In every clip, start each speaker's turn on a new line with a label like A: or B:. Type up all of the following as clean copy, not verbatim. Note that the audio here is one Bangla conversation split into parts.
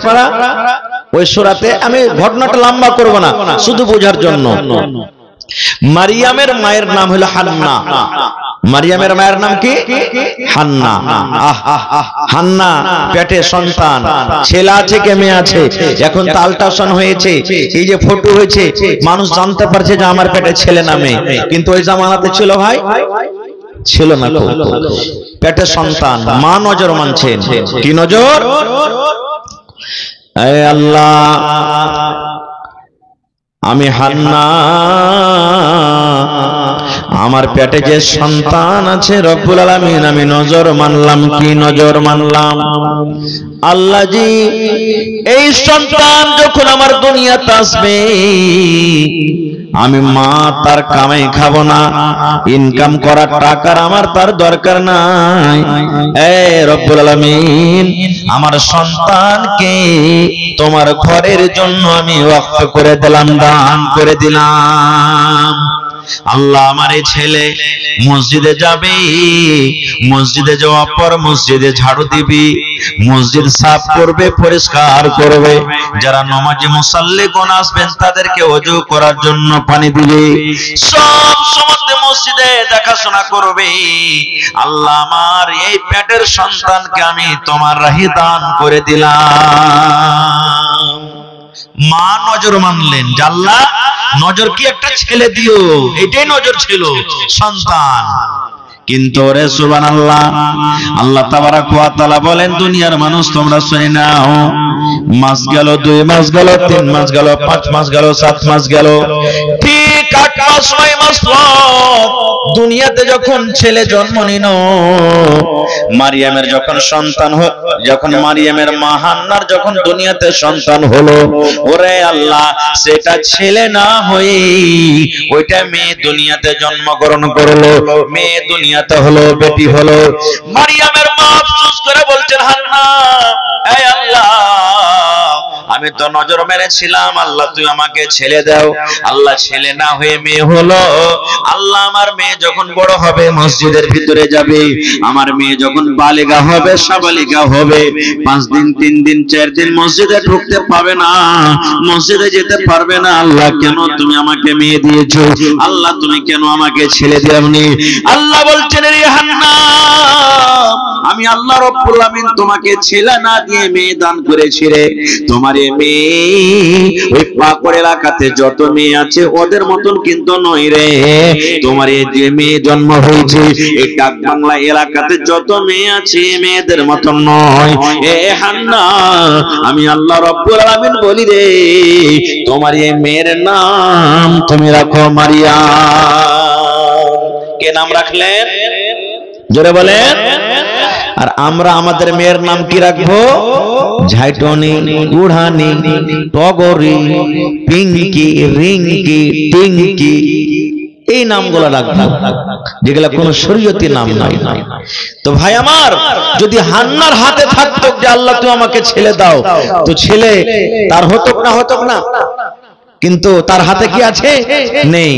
A: আপনারা ওই সূরাতে, আমি ঘটনাটা লম্বা করব না, শুধু বোঝার জন্য। মারিয়ামের মায়ের নাম হলো হান্না। মারিয়ামের মায়ের নাম কি? হান্না। হান্না পেটে সন্তান, ছেলে আছে কে মেয়ে আছে? এখন তো আল্ট্রাসাউন্ড হয়েছে, এই যে ফটো হয়েছে, মানুষ জানতে পারছে যে আমার পেটে ছেলে না মেয়ে। কিন্তু ওই জামানাতে ছিল ভাই, ছিল না। পেটে সন্তান, মা নজর মানছেন। কি নজর? এ আল্লাহ, আমি হান্না, আমার পেটে যে সন্তান আছে রব্বুল আলামিন আমি নজর মানলাম। কি নজর মানলাম? আল্লাহ জি, এই সন্তান যখন আমার দুনিয়াতে আসবে, আমি মা তার কামাই খাবো না, ইনকাম করার টাকার আমার তার দরকার নাই। এ রব্বুল আলামিন, আমার সন্তানকে তোমার ঘরের জন্য আমি ওয়াকফ করে দিলাম, দান করে দিলাম। আল্লাহ, আমার এই ছেলে মসজিদে যাবে, মসজিদে যাওয়ার পর মসজিদে ঝাড়ু দিবি, মসজিদ সাফ করবে, পরিষ্কার করবে, যারা নামাজে মুসাল্লিগণ আসবেন তাদেরকে ওযু করার জন্য পানি দিবে, সব সময় মসজিদে দেখাশোনা করবে। আল্লাহ, আমার এই পেটের সন্তানকে আমি তোমার রাহে দান করে দিলাম। মা নজর মানলেন যে আল্লাহ নজর কি একটা ছেলে দিও, এটাই নজর ছিল, সন্তান। কিন্তু রে সুবহানাল্লাহ, আল্লাহ তাবারাক ওয়া তাআলা বলেন, দুনিয়ার মানুষ তোমরা শুনে নাও, মাস গেল, 2 মাস গেল, 3 মাস গেল, 5 মাস গেল, 7 মাস গেল, ঠিক 8 মাস 9 মাস পর দুনিয়াতে যখন ছেলে জন্ম নিল, মারিয়ামের যখন সন্তান যখন মারিয়ামের মা হান্নার যখন দুনিয়াতে সন্তান হলো, ওরে আল্লাহ, সেটা ছেলে না হয়ে ওইটা মেয়ে দুনিয়াতে জন্মগ্রহণ করলো, মেয়ে দুনিয়াতে হলো, বেটি হলো। মারিয়ামের মা আফসোস করে বলছেন, হান্না, এই আল্লাহ, আমি তো নজর মেরেছিলাম, আল্লাহ তুই আমাকে ছেলে দাও। আল্লাহ ছেলে না হয়ে মেয়ে হলো। আল্লাহ, আমার মেয়ে যখন বড় হবে মসজিদের ভিতরে যাবে, আমার মেয়ে যখন বালিগা হবে, সাবালিগা হবে, 5 দিন 3 দিন 4 দিন মসজিদে ঢুকতে পাবে না, মসজিদে যেতে পারবে না। আল্লাহ, কেন তুমি আমাকে মেয়ে দিয়েছো? আল্লাহ, তুমি কেন আমাকে ছেলে দাওনি? আল্লাহ বলছেন, রে হান্না, আমি আল্লাহ রব্বুল আমিন তোমাকে ছেলে না দিয়ে মেয়ে দান করেছি রে। তোমার এই মেয়ে ওই পাকড় এলাকাতে যত মেয়ে আছে ওদের মতন কিন্তু নয় রে। তোমার এই যে মেয়ে জন্ম হয়েছে এই ডাক বাংলা এলাকাতে যত মেয়ে আছে মেয়েদের মতন নয়। এ হান্না, আমি আল্লাহ রব্বুল আমিন বলি রে, তোমার এই মেয়ের নাম তুমি রাখো মারিয়াম। কে নাম রাখলেন? জোরে বলেন। আর আমরা আমাদের মেয়ের নাম কি রাখবো? ঝাইটনি, উড়ানি, টগরি, পিঙ্কি, রিঙ্কি, টিঙ্কি, এই নামগুলো রাখবো, যেগুলা কোন শরীয়তি নাম নাই। তো ভাই আমার, যদি হান্নার হাতে থাকতো যে আল্লাহ তুমি আমাকে ছেলে দাও, তো ছেলে তার হতো না, হতো না, কিন্তু তার হাতে কি আছে? নেই।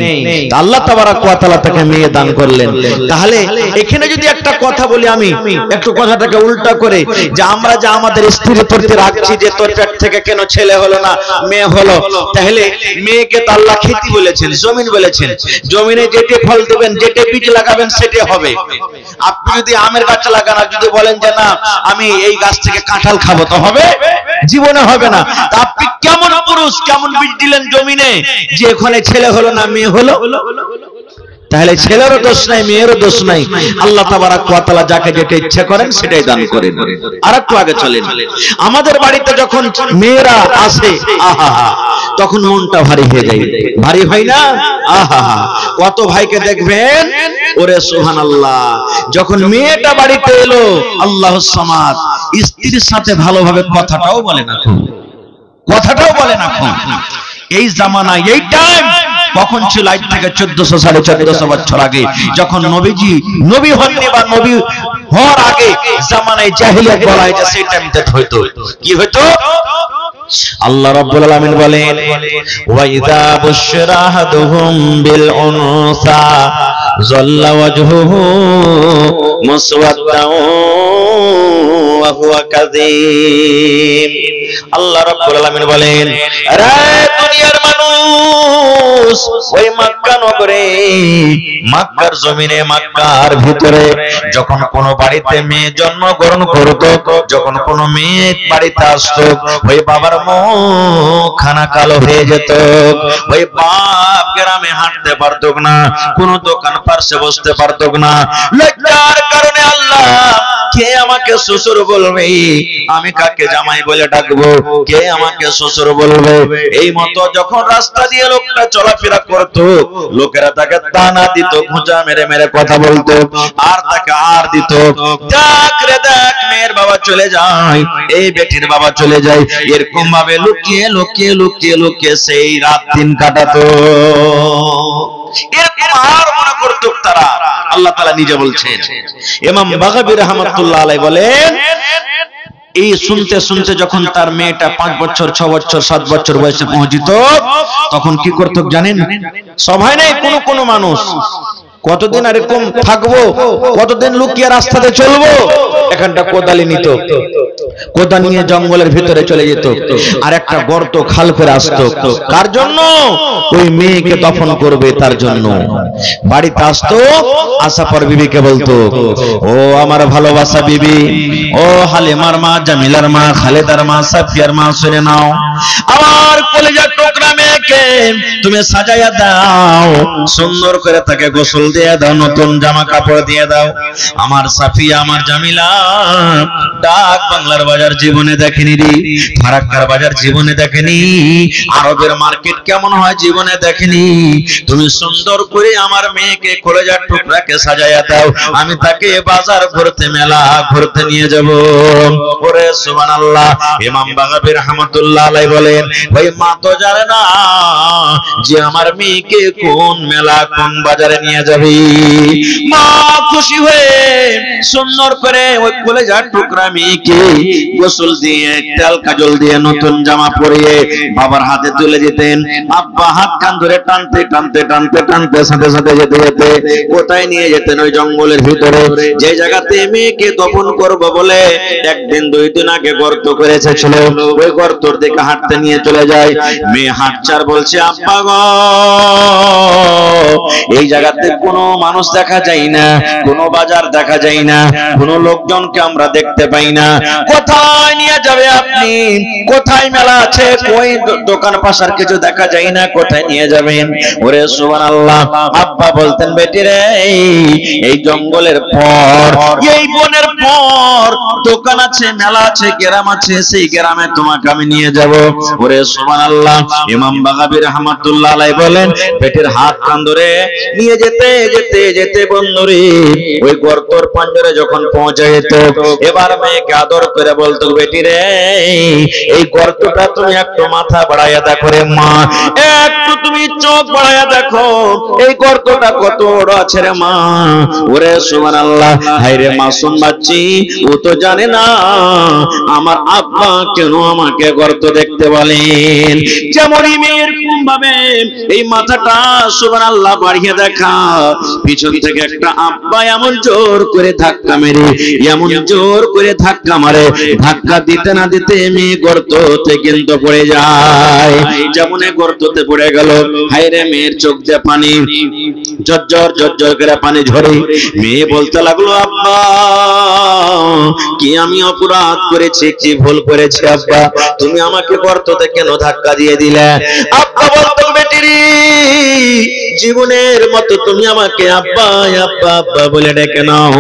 A: আল্লাহ তাবারাক ওয়া তাআলা তাকে মেয়ে দান করলেন। তাহলে এখানে যদি একটা কথা বলি, আমি একটু কথাটাকে উল্টা করে, যে আমরা যে আমাদের স্ত্রীর প্রতি রাখছি যে তোর পেট থেকে কেন ছেলে হলো না মেয়ে হলো, তাহলে মেয়েকে তো আল্লাহ খেতি বলেছেন, জমিন বলেছেন, জমিনে যেটে ফল দেবেন, যেটে বীজ লাগাবেন সেটাই হবে। আপনি যদি আমের গাছ লাগান আর যদি বলেন যে না আমি এই গাছ থেকে কাঁঠাল খাবো, তো হবে? জীবনে হবে না। আপনি কেমন পুরুষ, কেমন বীজ দিলেন জমিনে যে ওখানে ছেলে হলো না মেয়ে হলো? তাহলে ছেলেরও দোষ নাই, মেয়েরও দোষ নাই। আল্লাহ তাবারাক ওয়া তাআলা যাকে যেটা ইচ্ছা করেন সেটাই দান করেন। আর একটু আগে চলেন। আমাদের বাড়িতে যখন মেয়েরা আসে, আহা, তখন মনটা ভারী হয়ে যায়, ভারী হয় না? আহা, কত ভাইকে দেখবেন, ওরে সুবহানাল্লাহ, যখন মেয়েটা বাড়িতে এলো, আল্লাহুস সামাদ, স্ত্রীর সাথে ভালোভাবে কথাটাও বলে না, কথাটাও বলে না। এই জামানায়, এই টাইম কখন ছিল? আজ থেকে 1400-1450 বছর আগে, যখন নবীজি নবী হননি বা নবী হওয়ার আগে জামানায় জাহেলিয়াত বলা হয়, সেই টাইমতে হয়তো কি হতো? আল্লাহ রাব্বুল আলামিন বলেন, ওয়া ইযা বুশরা আহাদুহুম বিল উনসা যাল্লা ওয়াজহুহু মুসওয়াদ্দান ওয়া হুয়া কাযীম। আল্লাহ রাব্বুল আলামিন বলেন, আরে দুনিয়ার মানুষ, ওই মক্কা নগরে, মক্কার জমিনে, মক্কার ভিতরে যখন কোন বাড়িতে মেয়ে জন্মগ্রহণ করত, যখন কোন মেয়ে বাড়িতে আসতো, ওই বাবার মুখখানা কালো হয়ে যেত। ওই বাপ গ্রামে হাঁটতে পারত না, কোন দোকান পাশে বসতে পারত না। লজ্জার কারণে আল্লাহ, কে আমাকে শ্বশুর বলবে, আমি কাকে জামাই বলে ডাকবো, কে আমাকে শ্বশুর বলবে, এই মতো যখন রাস্তা দিয়ে লোকটা চলাফেরা করত, লোকেরা তাকে দানা দিত, খোঁজা মেরে মেরে কথা বলতো, আর তাকে আর দিত, দেখ রে দেখ, মেয়ের বাবা চলে যায়, এই বেটির বাবা চলে যায়, এরকম ভাবে লুকিয়ে লুকিয়ে লুকিয়ে লুকিয়ে সেই রাত দিন কাটাতো। এরকম আর মনে করত তারা। আল্লাহ তাআলা নিজে বলছেন, ইমাম বাগাবী রাহমাতুল্লাহ আলাইহি বলেন, এই শুনতে শুনতে যখন তার মেয়েটা 5 বছর 6 বছর 7 বছর বয়সে পৌঁছিত, তখন কি করত জানেন? সবাই নাই, কোন মানুষ কতদিন এরকম থাকবো, কতদিন লুকিয়ে রাস্তাতে চলবো, এখানটা কোদালি নিত, কোদাল নিয়ে জঙ্গলের ভিতরে চলে যেত, আর একটা গর্ত খাল করে আসতো। কার জন্য? ওই মেয়েকে দফন করবে তার জন্য। বাড়িতে আসতো, আসার পর বিবিকে বলতো, ও আমার ভালোবাসা বিবি, ও হালিমার মা, জামিলার মা, খালেদার মা, সাফিয়ার মা, শুনে নাও, আমার কলিজার টুকরা মেয়েকে তুমি সাজাইয়া দাও, সুন্দর করে তাকে গোসল দিয়ে দাও, নতুন জামা কাপড় দিয়ে দাও। আমার সাফিয়া, আমার জামিলা ডাক বাংলার বাজার জীবনে দেখেনি রে, ফারাক্কার বাজার জীবনে দেখেনি, আরবের মার্কেট কেমন হয় জীবনে দেখেনি। তুমি সুন্দর করে আমার মেয়েকে কলেজার টুকরাকে সাজাইয়া দাও, আমি তাকে বাজার ঘুরতে, মেলা ঘুরতে নিয়ে যাব। ওরে সুবহানাল্লাহ। ইমাম বাগাবী রাহমাতুল্লাহ আলাইহি বলেন, ওই মা তো জানে না যে আমার মেয়েকে কোন মেলা কোন বাজারে নিয়ে যাবে। মা খুশি হয়ে সুন্দর করে ওই কলেজার টুকরা মেয়েকে গোসল দিয়ে, তেল কাজল দিয়ে, নতুন জামা পরিয়ে বাবার হাতে তুলে দিতেন। আব্বা হাত কান ধরে টানতে টানতে টানতে টানতে সাথে সাথে যেতে যেতে কোথায় নিয়ে যেতেন? ওই জঙ্গলের ভিতরে, যে জায়গাতে মেয়েকে দফন করবো বলে 1 দিন 2 দিন আগে গর্ত করে এসেছিল, ওই গর্তর দিকে হাঁটতে নিয়ে চলে যায়। মেয়ে হাঁটচার বলছে, আব্বা গো, এই জায়গাতে কোনো মানুষ দেখা যায় না, কোনো বাজার দেখা যায় না, কোনো লোকজনকে আমরা দেখতে পাই না, কোথায় নিয়ে যাবে আপনি? কোথায় মেলা আছে, কই দোকান পাশার কিছু দেখা যায় না, কোথায় নিয়ে যাবেন? ওরে সুবহানাল্লাহ। আব্বা বলতেন, বেটি রে, এই জঙ্গলের পর, এই বনের পর দোকান আছে, মেলা আছে, গ্রাম আছে, সেই গ্রামে তোমাকে আমি নিয়ে যাব। ওরে সুবহানাল্লাহ। ইমাম বাগাবী রাহমাতুল্লাহ আলাইহি বলেন, বেটির হাত কান ধরে নিয়ে যেতে যেতে যেতে বন্ধুরে ওই গর্তর পাঞ্জরে যখন পৌঁছে যেত, এবার মেয়েকে আদর করে বলতো, বেটি রে, এই গর্তটা তুমি একটু মাথা বাড়াইয়া দেখো রে মা, একটু তুমি চোখ বাড়াইয়া দেখো, এই গর্তটা কত বড় আছে রে মা। ওরে সুবহানাল্লাহ। হায় রে মাসুম বাচ্চি, ও তো জানে না আমার আব্বা কেন আমাকে গর্ত দেখতে বলেন। যেমনই মেয়ের ভাবে এই মাথাটা সুবহানাল্লাহ বাড়িয়ে দেখা, পিছন থেকে একটা আব্বা এমন জোর করে ধাক্কা মেরে, এমন জোর করে ধাক্কা মারে, ধাক্কা দিতে না দিতে মেয়ে গর্ততে কিন্তু পড়ে যায়। যেমন গর্ততে পড়ে গেল, হায় রে, মেয়ের চোখ দিয়ে পানি ঝরঝর ঝরঝর করে পানি ঝরে। মেয়ে বলতে লাগলো, আব্বা, কি আমি অপরাধ করেছি, কি ভুল করেছি আব্বা, তুমি আমাকে গর্ততে কেন ধাক্কা দিয়ে দিলে? আব্বা বলতো, বেটিরি, জীবনের মতো তুমি আমাকে আব্বা আব্বা আব্বা বলে ডেকে নাও,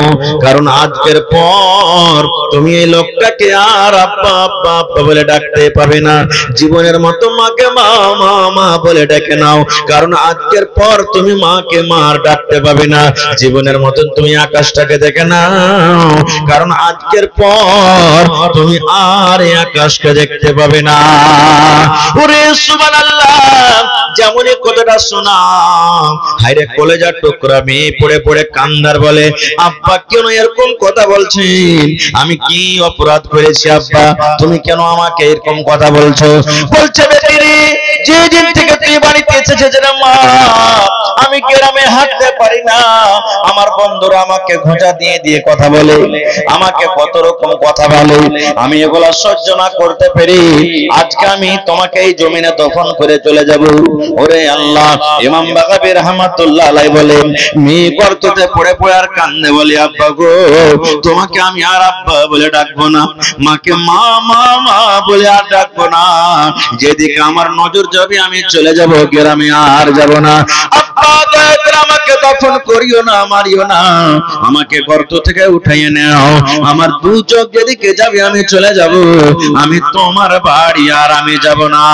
A: কারণ আজকের পর তুমি এই লোকটাকে আর আব্বা আব্বা আব্বা বলে ডাকতে পাবে না। জীবনের মতো মাকে মা মা মা বলে ডেকে নাও, কারণ আজকের পর তুমি মাকে মা আর ডাকতে পাবে না। জীবনের মতো তুমি আকাশটাকে দেখে নাও, কারণ আজকের পর তুমি আর এই আকাশকে দেখতে পাবে না। ওরে সুবহানাল্লাহ। যেমনই কথাটা শোনা, হায়রে কলেজার টুকরা মেয়ে পড়ে পড়ে কান্দার বলে, আব্বা কেন এরকম কথা বলছেন? আমি কি অপরাধ করেছি আব্বা, তুমি কেন আমাকে এরকম কথা বলছো? বলছে, বেটিরে, যেদিন থেকে তুই বাড়িতে এসেছিস রে মা, আমি গ্রামে হাঁটতে পারি না। আমার বন্ধুরা আমাকে ঘোঁচা দিয়ে দিয়ে কথা বলে, আমাকে কত রকম কথা বলে, আমি এগুলা সহ্য না করতে পারি। আজকে আমি তোমাকে এই জমিনে দফন করে চলে যাব। ওরে আল্লাহ, ইমাম বাগাবী রাহমাতুল্লাহ আলাইহি বলেন, মেয়ে গর্ততে পড়ে পড়ে আর কান্দে বলে, আব্বা গো, তোমাকে আমি আর আব্বা বলে ডাকবো না, মাকে মা মা মা বলে আর ডাকবো না। যেদিকে আমার নজর যাবে আমি চলে যাব, গ্রামে আর যাব না। আব্বা দয়া করে আমাকে দফন করিও না, মারিও না, আমাকে গর্ত থেকে উঠাইয়ে নাও। আমার দু চোখ যেদিকে যাবে আমি চলে যাব, আমি তোমার বাড়ি আর আমি যাব না।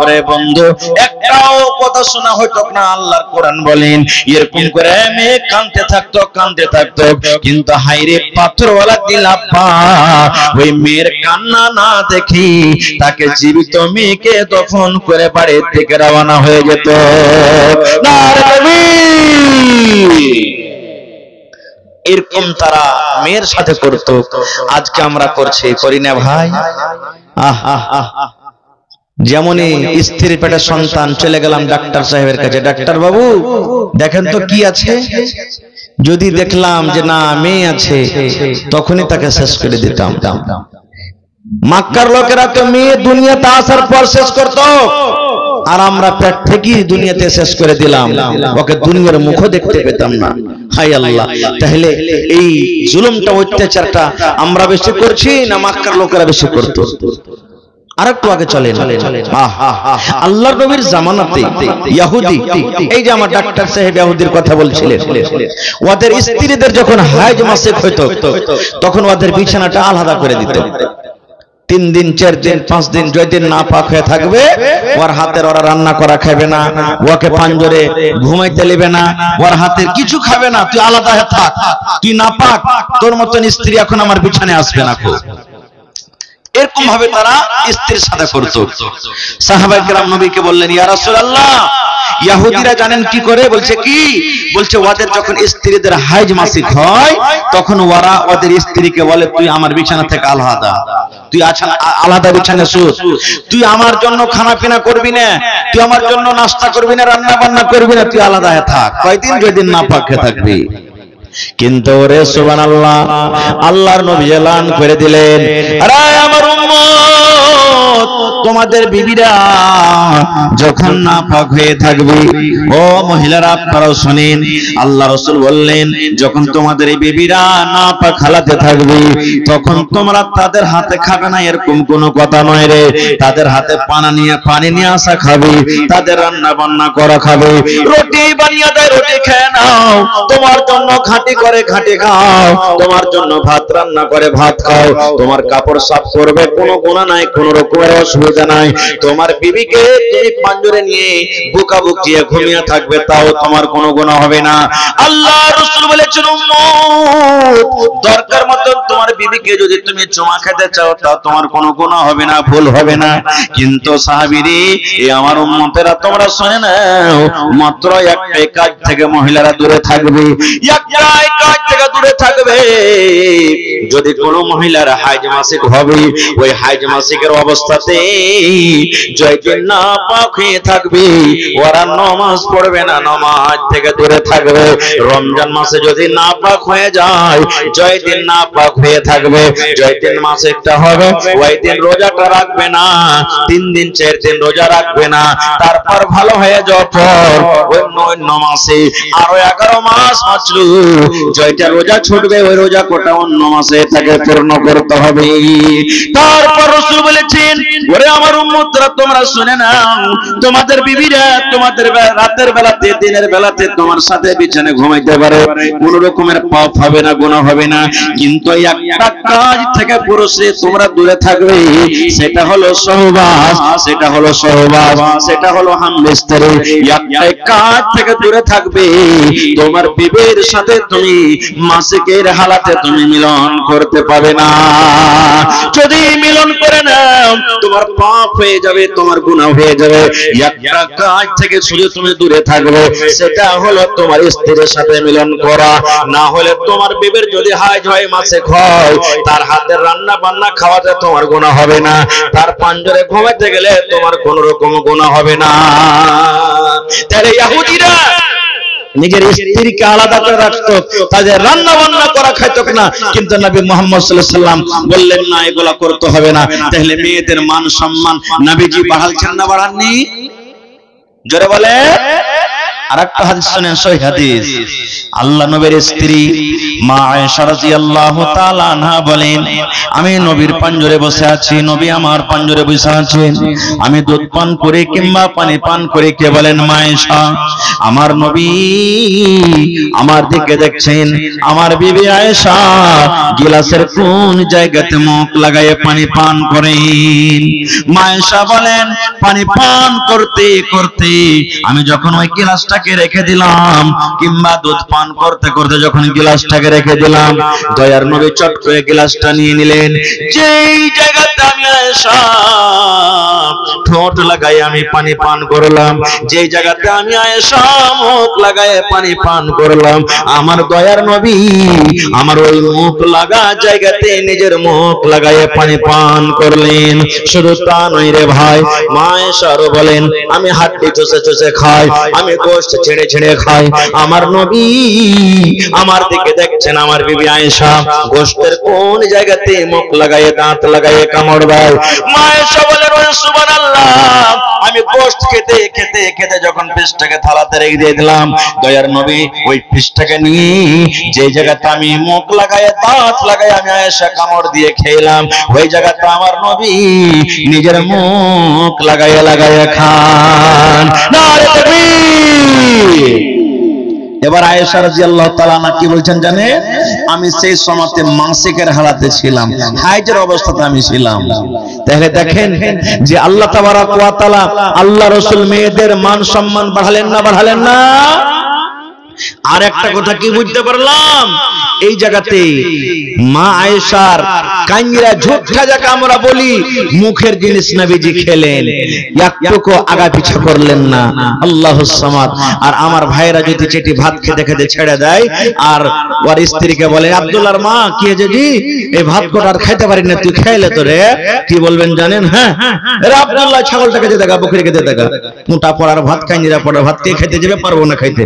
A: ওরে বন্ধু, একটাও কথা শোনা হয়তো না। আল্লাহর কোরআন বলেন, এরকম করে মেয়ে কাঁদতে থাকতো কাঁদতে থাকতো, কিন্তু হাইরে পাথরওয়ালা দিল আব্বা ওই মেয়ের কান্না না দেখি তাকে জীবিত মেয়েকে দফন করে বাড়ি থেকে রওনা হয়ে যেত। এরকম তারা মেয়ের সাথে করত। আজকে আমরা করছি, করি না ভাই? যেমনই স্ত্রীর পেটে সন্তান, চলে গেলাম ডাক্তার সাহেবের কাছে, ডাক্তার বাবু দেখেন তো কি আছে। যদি দেখলাম যে না মেয়ে আছে, তখনই তাকে শেষ করে দিতাম। মক্কার লোকেরা তো মেয়ে দুনিয়াতে আসার পর শেষ করতো, আর আমরা পেট থেকে দুনিয়াতে শেষ করে দিলাম, ওকে দুনিয়ার মুখও দেখতে পেতাম না। হাই আল্লাহ, তাহলে এই জুলুমটা, অত্যাচারটা আমরা বেশি করছি না মক্কার লোকেরা বেশি করতো? আরেকটু আগে চলেন, আল্লাহর নবীর জামানাতে ইহুদি, এই যে আমার ডাক্তার সাহেব ইহুদির কথা বলছিলেন, ওদের স্ত্রীদের যখন হাইজ মাসিক হইতো তখন ওদের বিছানাটা আলাদা করে দিত। 3 দিন 4 দিন 5 দিন যেদিন না পাক হয়ে থাকবে, ওর হাতের ওরা রান্না করা খাবে না, ওকে পাঞ্জরে ঘুমাইতে নেবে না, ওর হাতের কিছু খাবে না। তুই আলাদা হয়ে থাক, তুই না পাক, তোর মতন স্ত্রী এখন আমার বিছানায় আসবে না। এরকম ভাবে তারা স্ত্রীর সাথে করত। সাহাবায়ে কেরাম নবীকে বললেন, ইয়া রাসূলুল্লাহ, ইহুদিরা জানেন কি করে? বলছে কি? বলছে ওদের যখন স্ত্রীদের হাইজ মাসিক হয় তখন ওরা ওদের স্ত্রীকে বলে, তুই আমার বিছানা থেকে আলাদা, তুই আলাদা বিছানায় শুস, তুই আমার জন্য খানা পিনা করবি না, তুই আমার জন্য নাস্তা করবি না, রান্না বান্না করবি না, তুই আলাদা হয়ে থাক, কয়দিন যেদিন না পাকে থাকবি। কিন্তু ওরে সুবহানাল্লাহ, আল্লাহর নবী এলান করে দিলেন, আরে আমার উম্মত, তোমাদের বিবিরা যখন নাপাক হয়ে থাকবে, ও মহিলারা আপনারাও শুনেন, আল্লাহ রাসূল বললেন, যখন তোমাদের এই বিবিরা নাপাক হালাতে থাকবে তখন তোমরা তাদের হাতে খাবে না, এরকম কোনো কথা নয় রে। তাদের হাতে পানি নিয়ে আসা খাবে, তাদের রান্না বান্না করা খাবে, রুটি বানিয়ে দেয় রুটি খেয়ে নাও, তোমার জন্য খাঁটি করে খাঁটি খাও, তোমার জন্য ভাত রান্না করে ভাত খাও, তোমার কাপড় সাফ করবে, কোনো গুনাহ নাই, কোনো রকমের অসুবিধা নাই। তোমার বিবিকে তুমি পাঞ্জরে নিয়ে বুকা বুকিয়ে ঘুমিয়ে থাকবে, তাও তোমার কোনো গুনাহ হবে না। আল্লাহ রাসূল বলেছেন, উম্মত, দরকার মতো তোমার বিবিকে যদি তুমি চুমা খেতে চাও তাও তোমার কোনো গুনাহ হবে না, ভুল হবে না। কিন্তু সাহাবীরে, এই আমার উম্মতেরা তোমরা শুনে নাও, মাত্র একটাই কাজ থেকে মহিলারা দূরে থাকবে, একটাই কাজ থেকে দূরে থাকবে। যদি কোনো মহিলার হাইজ মাসিক হবে, ওই হাইজ মাসিকের অবস্থাতে যতদিন না পাক হয়ে থাকবে ওরা নামাজ পড়বে না, নামাজ থেকে দূরে থাকবে। রমজান মাসে যদি না পাক হয়ে যায়, যতদিন না পাক হয়ে থাকবে, যতদিন মাসিকটা হবে ওই দিন রোজাটা রাখবে না, 3 দিন 4 দিন রোজা রাখবে না। তারপর ভালো হয়ে যাওয়ার পর ওই 9 মাসে আরো 11 মাস বাঁচলো, জয়টা রোজা ছুটবে, ওই রোজা কোটা অন্য মাসে তাকে পূর্ণ করতে হবে। তারপর রাসূল বলেছেন, ওরে আমার উম্মতরা তোমরা শুনে নাও, তোমাদের বিবিরা তোমাদের রাতের বেলাতে দিনের বেলাতে তোমার সাথে বিছানায় ঘুমাইতে পারে, কোন রকমের পাপ হবে না, গুনাহ হবে না। কিন্তু একটা কাজ থেকে পুরুষে তোমরা দূরে থাকবে, সেটা হলো সহবাস, সেটা হলো সহবাস, সেটা হলো হামবিস্তারি। একটাই কাজ থেকে দূরে থাকবে, তোমার বিবির সাথে তুমি মাসিকের হালাতে তুমি মিলন করতে পাবে না। যদি মিলন করে নাও, তোমার পাপ হয়ে যাবে, তোমার গুনাহ হয়ে যাবে। একটা কাজ থেকে শুধু তুমি দূরে থাকবে, সেটা হলো তোমার স্ত্রীর সাথে মিলন করা। না হলে তোমার বিবির যদি হাজ হয় মাসে হয়, তার হাতের রান্না বান্না খাওয়াতে তোমার গুনাহ হবে না, তার পাঞ্জরে ঘুমাতে গেলে তোমার কোন রকম গুনাহ হবে না। তাহলে ইহুদিরা নিজের স্ত্রীকে আলাদা করে রাখতো, তাদের রান্না বান্না করা খাইতো না, কিন্তু নবী মুহাম্মদ সাল্লাল্লাহু আলাইহি ওয়াসাল্লাম বললেন না, এগুলা করতে হবে না। তাহলে মেয়েদের মান সম্মান নবীজি বাড়ালছেন না বাড়াননি? জোরে বলে। আরেকটা হাদিস শুনেন, সহিহ হাদিস। আল্লাহ নবীর স্ত্রী মা আয়েশা রাদিয়াল্লাহু তাআলা আনহা বলেন, আমি নবীর পাঞ্জরে বসে আছি, নবী আমার পাঞ্জরে বসে আছেন, আমি দুধ পান করে কিংবা পানি পান করে কে বলেন মা আয়েশা, আমার নবী আমার দিকে দেখছেন, আমার বিবি আয়েশা গিলাসের কোন জায়গাতে মুখ লাগায়ে পানি পান করেন। মা আয়েশা বলেন, পানি পান করতে করতে আমি যখন ওই গিলাসটাকে রেখে দিলাম, কিংবা দুধ পান করতে করতে যখন গিলাসটাকে রেখে দিলাম, দয়ার নবী চট করে গিলাসটা নিয়ে নিলেন। যেই জায়গাতে আমি আয়েশা ঠোঁট লাগাই আমি পানি পান করলাম, যেই জায়গাতে আমি আয়েশা মুখ লাগায় পানি পান করলাম, আমার দয়ার নবী আমার ওই মুখ লাগা জায়গাতে নিজের মুখ লাগায় পানি পান করলেন। শুধু তা নয় রে ভাই, মা আয়েশারও বলেন, আমি হাড্ডি চষে চষে খাই, আমি গোশত ছেড়ে ছেড়ে খাই, আমার নবী আমার দিকে দেখছেন, আমার বিবি আয়েশা গোশতের কোন জায়গাতে মুখ লাগায় দাঁত লাগায় কামড় দেয়। মা আয়েশা বলেন, সুবহানাল্লাহ, আমি গোশত খেতে খেতে খেতে যখন পিসটাকে থালাতে রেখে দিয়ে দিলাম, দয়ার নবী ওই পিসটাকে নিয়ে যে জায়গাতে আমি মুখ লাগায় দাঁত লাগায় আমি আয়েশা কামড় দিয়ে খেলাম, ওই জায়গাতে আমার নবী নিজের মুখ লাগায় লাগায় খান। নারে তাকবীর। এবার আয়েশা রাদিয়াল্লাহু তাআলা আনহা কি বলছেন জানে, আমি সেই সময়তে মাসিকের হালাতে ছিলাম, হাইজের অবস্থাতে আমি ছিলাম। তাহলে দেখেন যে আল্লাহ তাবারক ওয়া তাআলা আল্লাহ রাসূল মেয়েদের মান সম্মান বাড়ালেন না বাড়ালেন না? আর একটা কথা কি বুঝতে পারলাম, এই জায়গাতে মা আয়েশার কাঞ্জিরা ঝুঠা যাকে আমরা বলি, মুখের জিনিস নবীজি খেলেন, একটুকু আগা পিছা করলেন না, আল্লাহুস সামাদ। আর আমার ভাইরা যদি চেটি ভাত খেতে খেতে ছেড়ে দেয় আর ওর স্ত্রীকে বলে, আব্দুল্লাহর মা কি হয়েছে জি, এই ভাত কোটা আর খাইতে পারি না, তুই খাইলে তো রে, কি বলবেন জানেন? হ্যাঁ রে আব্দুল্লাহ, ছাগলটাকে যে দেখা, বকরিকে যে দেখা, মোটা পড়ার ভাত কাঞ্জিরা পড়ার ভাত কে খাইতে যাবে, পারবো না খাইতে,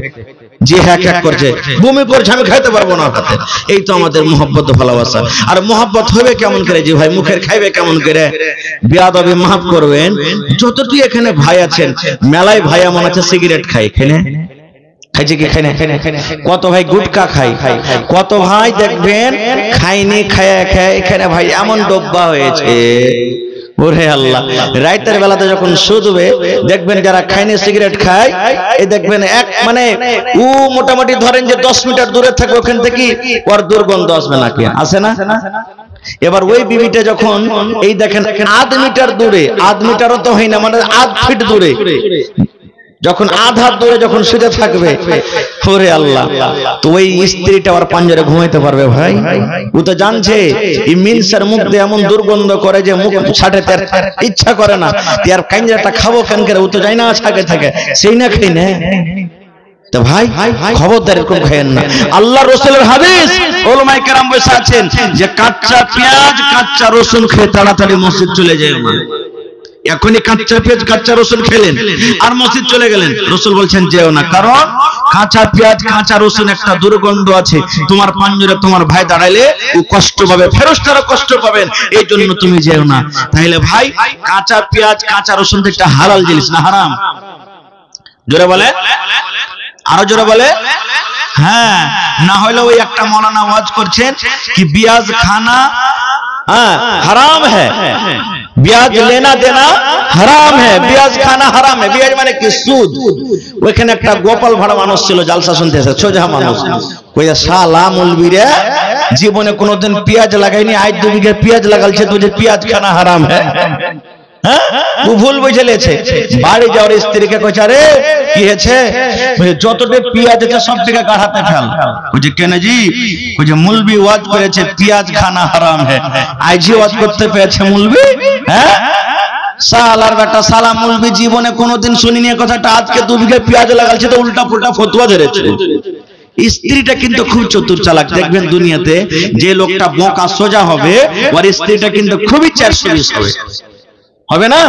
A: যে হ্যাঁ এক করছে, বমি করছে, আমি খাইতে পারবো না ভাতে। এই তো আমাদের মোহব্বত ভালোবাসা। আর মোহব্বত হবে কেমন করে যে ভাই, মুখের খাইবে কেমন করে? বেয়াদবি মাফ করবেন, যতটি এখানে ভাই আছেন, মেলায় ভাই এমন আছে সিগারেট খাই, এখানে খাইছে কি খাই না, কত ভাই গুটকা খাই, কত ভাই দেখবেন খাইনি খায়া খায়, এখানে ভাই এমন ডব্বা হয়েছে, ওরে আল্লাহ। রাতের বেলাতে যখন শুধবে দেখবেন যারা খাইনি সিগারেট খায়, এই দেখবেন এক মানে ও মোটামুটি ধরেন যে 10 মিটার দূরে থাকবে, ওখান থেকে ওর দুর্গন্ধ আসবে নাকি, আসে না? এবার ওই বিবিটা যখন এই দেখেন 1/2 মিটার দূরে, 1/2 মিটারও তো হয় না, মানে 1/2 ফিট দূরে, যখন আধা দূরে যখন শুতে থাকবে, ওরে আল্লাহ, তো ওই স্ত্রীটা আর পাঞ্জরে ঘুমাইতে পারবে ভাই? ও তো জানছে এই মিনসার মুখ দিয়ে এমন দুর্গন্ধ করে যে মুখ ছাড়তে ইচ্ছা করে না, আর কাঞ্জাটা খাবো কেন করে, ও তো যায় না ছাগে থাকে, সেই না খাই না। তো ভাই খবরদার এরকম খায়েন না। আল্লাহ রাসূলের হাদিস, উলামায়ে কেরাম বসে আছেন যে কাঁচা পেঁয়াজ কাঁচা রসুন খেয়ে তাড়াতাড়ি মসজিদ চলে যায় না। এখনই কাঁচা পেঁয়াজ কাঁচা রসুন খেলেন আর মসজিদ চলে গেলেন, রাসূল বলছেন যেও না, কারণ কাঁচা পেঁয়াজ কাঁচা রসুন একটা দুর্গন্ধ আছে, তোমার পাঞ্জরে তোমার ভাই দাঁড়াইলে ও কষ্ট পাবে, ফেরেশতারা কষ্ট পাবেন, এই জন্য তুমি যেও না। তাহলে ভাই কাঁচা পেঁয়াজ কাঁচা রসুন তো একটা হালাল জিনিস না হারাম? জোরে বলে, আরো জোরে বলে। হ্যাঁ, না হলে ওই একটা মৌলানা ওয়াজ করছেন কি পেঁয়াজ খানা हराम है, ब्याज लेना देना हराम है, ब्याज खाना हराम है। ब्याज माने कि सूद। ওইখানে একটা গোপাল ভাড়া মানুষ ছিল, জালসা শুনতে এসে, সোজা মানুষ, কই শালা মৌলবী রে, জীবনে কোনোদিন পেঁয়াজ লাগাইনি, আজ 2 বিঘা পেঁয়াজ লাগালছে, তুই পেঁয়াজ খানা হারাম হ্যাঁ? ও ভুল বুঝে লেছে। বাড়ি যাওয়ার স্ত্রীকে কইছে, আরে কি হয়েছে? যতটা পেঁয়াজ আছে সব থেকে গাড়াতে ফেল। কইছে কেন জি? কইছে মুলবি ওয়াজ করেছে পেঁয়াজ খানা হারাম है। আজই ওয়াজ করতে পেয়েছে মুলবি, হ্যাঁ সালার বেটা সালা মুলবি জীবনে কোনোদিন শুনিনি কথাটা, আজকে 2 বিঘা পেঁয়াজ লাগালছে তো উল্টা পুল্টা ফতোয়া ধরেছে। স্ত্রীটা কিন্তু খুব চতুর চালাক, দেখবেন দুনিয়াতে যে লোকটা বোকা সোজা হবে ওর স্ত্রীটা কিন্তু খুবই 420 হবে, হবে না?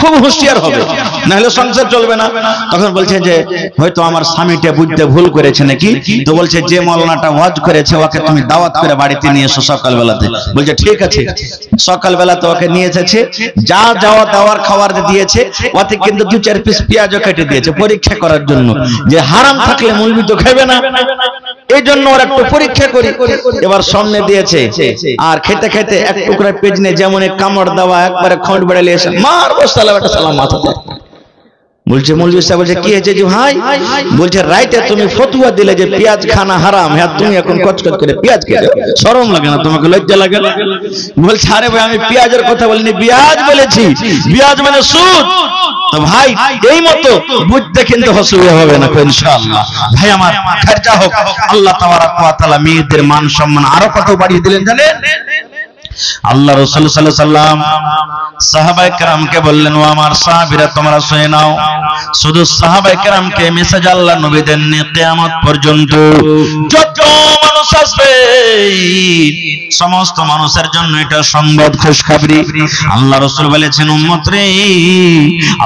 A: খুব হুঁশিয়ার হবে, না হলে সংসার চলবে না। তখন বলছে যে হয়তো আমার স্বামীটা বুঝতে ভুল করেছে নাকি, তো বলছে যে মৌলানাটা ওয়াজ করেছে ওকে তুমি দাওয়াত করে বাড়িতে নিয়ে এসো সকালবেলাতে। বলছে ঠিক আছে, সকালবেলাতে ওকে নিয়ে এসেছে, যা যাওয়া দাওয়ার খাবার দিয়েছে, ওতে কিন্তু 2-4 পিস পেঁয়াজও কেটে দিয়েছে পরীক্ষা করার জন্য, যে হারাম থাকলে মুলবি তো খাবে না, এই জন্য ওর একটু পরীক্ষা করি। এবার সামনে দিয়েছে, আর খেতে খেতে এক টুকরা পেঁয়াজ নিয়ে যেমন এক কামড় দেওয়া, একবারে খন্ড বেড়ালে এসে মারবো সালা বেটা সালাম মাথাতে। বলছে মৌলভী সাহেব, বলছে কি হয়েছে যে ভাই? বলছে রাইতে তুমি ফতোয়া দিলে যে পেঁয়াজ খানা হারাম, হ্যাঁ তুমি এখন কচকচ করে পেঁয়াজ খেলে, শরম লাগে না তোমাকে, লজ্জা লাগে না? বলছে আরে ভাই আমি পেঁয়াজের কথা বলিনি, পেঁয়াজ বলেছি, পেঁয়াজ মানে সুদ। তো ভাই এই মতো বুঝতে কিন্তু অসুবিধা হবে না ইনশাআল্লাহ। ভাই আমার খরচা হোক, আল্লাহ তাবারক ওয়া তাআলা মেয়েদের মান সম্মান আরো কত বাড়িয়ে দিলেন জানেন? আল্লাহ রাসূল সাল্লাল্লাহু আলাইহি ওয়াসাল্লাম সাহাবায়ে কেরামকে বললেন, ও আমার সাহাবীরা তোমরা শুনে নাও, শুধু সাহাবায়ে কেরামকে মেসেজ আল্লাহ নবী দেননি, কিয়ামত পর্যন্ত যত মানুষ আসবে সমস্ত মানুষের জন্য এটা সংবাদ খুশখবরি। আল্লাহ রাসূল বলেছেন, উম্মত রে,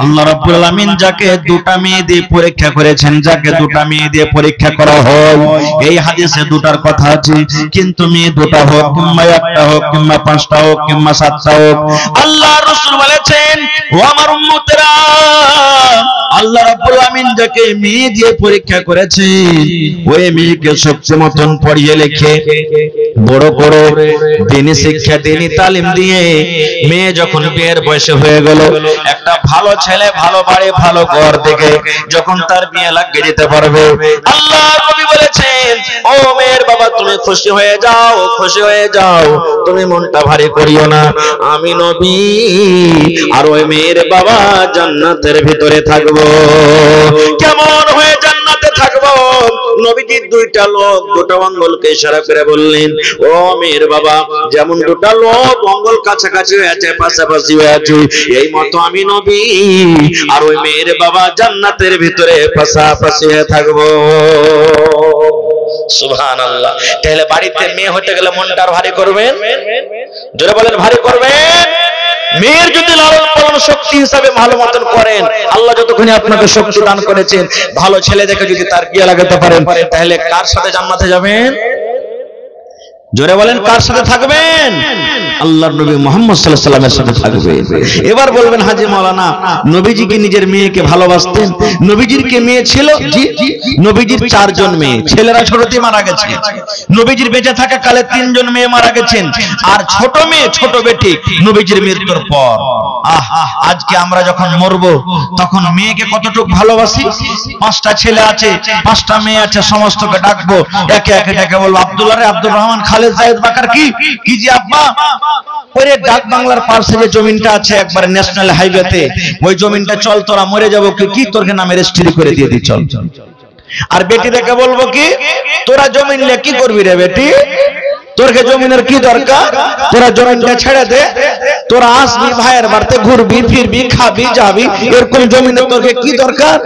A: আল্লাহ রাব্বুল আলামিন যাকে 2টা মেয়ে দিয়ে পরীক্ষা করেছেন, যাকে 2টা মেয়ে দিয়ে পরীক্ষা করা হয়, এই হাদিসে 2টার কথা আছে, কিন্তু মেয়ে 2টা হোক কিংবা 1টা হোক কিংবা 5টা হোক কিংবা 7টা হোক, আল্লাহ রাসূল বলেছেন, ও আমার উম্মতেরা, আল্লাহ রাব্বুল আমিন যাকে মেয়ে দিয়ে পরীক্ষা করেছেন, ওই মেয়েকে শক্তি মতন পড়িয়ে লিখে বড় করে দ্বীনি শিক্ষা দ্বীনি তালিম দিয়ে মেয়ে যখন বিয়ের বয়সে হয়ে গেল, একটা ভালো ছেলে ভালো বাড়ি ভালো ঘর দেখে যখন তার বিয়ে লাগিয়ে দিতে পারবে, আল্লাহ নবী বলেছেন, ও মেয়ের বাবা তুমি খুশি হয়ে যাও, খুশি হয়ে যাও, তুমি মনটা ভারী করিও না, আমি নবী আর ওই মেয়ের বাবা জান্নাতের ভিতরে থাকবো। কেমন হয়ে জান্নাতে থাকবো? নবীজি 2টা লোক 2টা অঙ্গলকে ইশারা করে বললেন, ও মেয়ের বাবা, যেমন 2টা লোক অঙ্গল কাছাকাছি হয়ে আছে, পাশাপাশি হয়ে আছে, এই মতো আমি নবী আর ওই মেয়ের বাবা জান্নাতের ভিতরে পাশাপাশি হয়ে থাকবো। সুবহানাল্লাহ। তাহলে বাড়িতে মেয়ে হতে গেলে মনটা ভারী করবেন, জোরে বলেন ভারী করবেন। মেয়ের যদি লালন পালন শক্তি হিসাবে ভালো মতন করেন, আল্লাহ যতক্ষণ আপনাকে শক্তি দান করেছেন, ভালো ছেলে দেখে যদি তার বিয়ে লাগাতে পারেন, তাহলে কার সাথে জান্নাতে যাবেন? জোরে বলেন কার সাথে থাকবেন? আল্লাহর নবী মুহাম্মদ সাল্লাল্লাহু আলাইহি ওয়াসাল্লামের সাথে থাকবে। এবার বলবেন হাজী মাওলানা, নবীজি কি নিজের মেয়েকে ভালোবাসতেন? নবীজির কি মেয়ে ছিল? জি, নবীজির 4 জন মেয়ে, ছেলেরা ছোটতে মারা গেছে। নবীজির বেঁচে থাকা কালে 3 জন মেয়ে মারা গেছেন, আর ছোট মেয়ে ছোট বেটি নবীজির মৃত্যুর পর। আজকে আমরা যখন মরবো তখন মেয়েকে কতটুকু ভালোবাসি? 5টা ছেলে আছে, 5টা মেয়ে আছে, সমস্তকে ডাকবো, একে একে ডেকে বলবো, আব্দুল্লাহ রে, আব্দুর রহমান, খালেদ, জায়েদ, বাকার, কি জি আব্বা? ওরে ডাক বাংলার পাশে যে জমিনটা আছে একবারে ন্যাশনাল হাইওয়েতে, ওই জমিনটা চল, তোরা মরে যাবো কি তোরকে নামে রেজিস্ট্রি করে দিয়ে দি, চল। আর বেটি দেখে বলবো কি, তোরা জমিন নিয়ে কি করবি রে বেটি? তোরকে জমিনের কি দরকার? তোরা জমিনটা ছেড়ে দে, তোরা আসবি ভাইয়ের বাড়িতে, ঘুরবি ফিরবি খাবি যাবি, এরকম জমিনের তোরকে কি দরকার?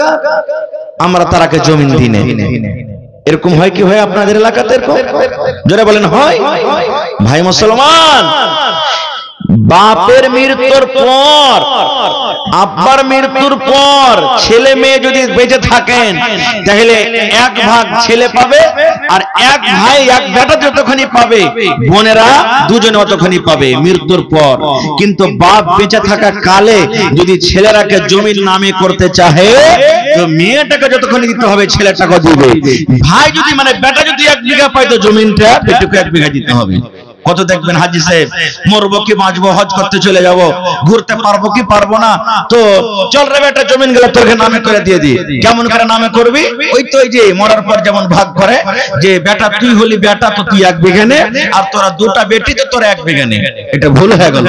A: আমরা তারাকে জমিন দিনে। এরকম হয় কি হয় আপনাদের এলাকাতে? এরকম জোরে বলেন হয়? ভাই মুসলমান, বাপের মৃত্যুর পর, আব্বার মৃত্যুর পর ছেলে মেয়ে যদি বেঁচে থাকেন, তাহলে 1 ভাগ ছেলে পাবে, আর 1 ভাই 1 বেটা যতখানি পাবে, বোনেরা 2 জনে অতখানি পাবে মৃত্যুর পর। কিন্তু বাপ বেঁচে থাকা কালে যদি ছেলেরাকে জমির নামে করতে চাহে, তো মেয়েটাকে যতখানি দিতে হবে ছেলেটাকে দিবে। ভাই যদি মানে বেটা যদি 1 বিঘা পায়, তো জমিনটা বেটাকে 1 বিঘা দিতে হবে। কত দেখবেন হাজী সাহেব, মরবো কি বাঁচবো, হজ করতে চলে যাব, ঘুরতে পারবো কি পারবো না, তো চল রে বেটা জমিন গুলো তোকে নামে করে দিয়ে দি। কেমন করে নামে করবি? ওই তো ওই যে মরার পর যেমন ভাগ করে, যে বেটা তুই হলি বেটা, তো তুই 1 বিঘা নে, আর তোরা 2টা বেটি, তো তোরা 1 বিঘা নে। এটা ভুল হয়ে গেল,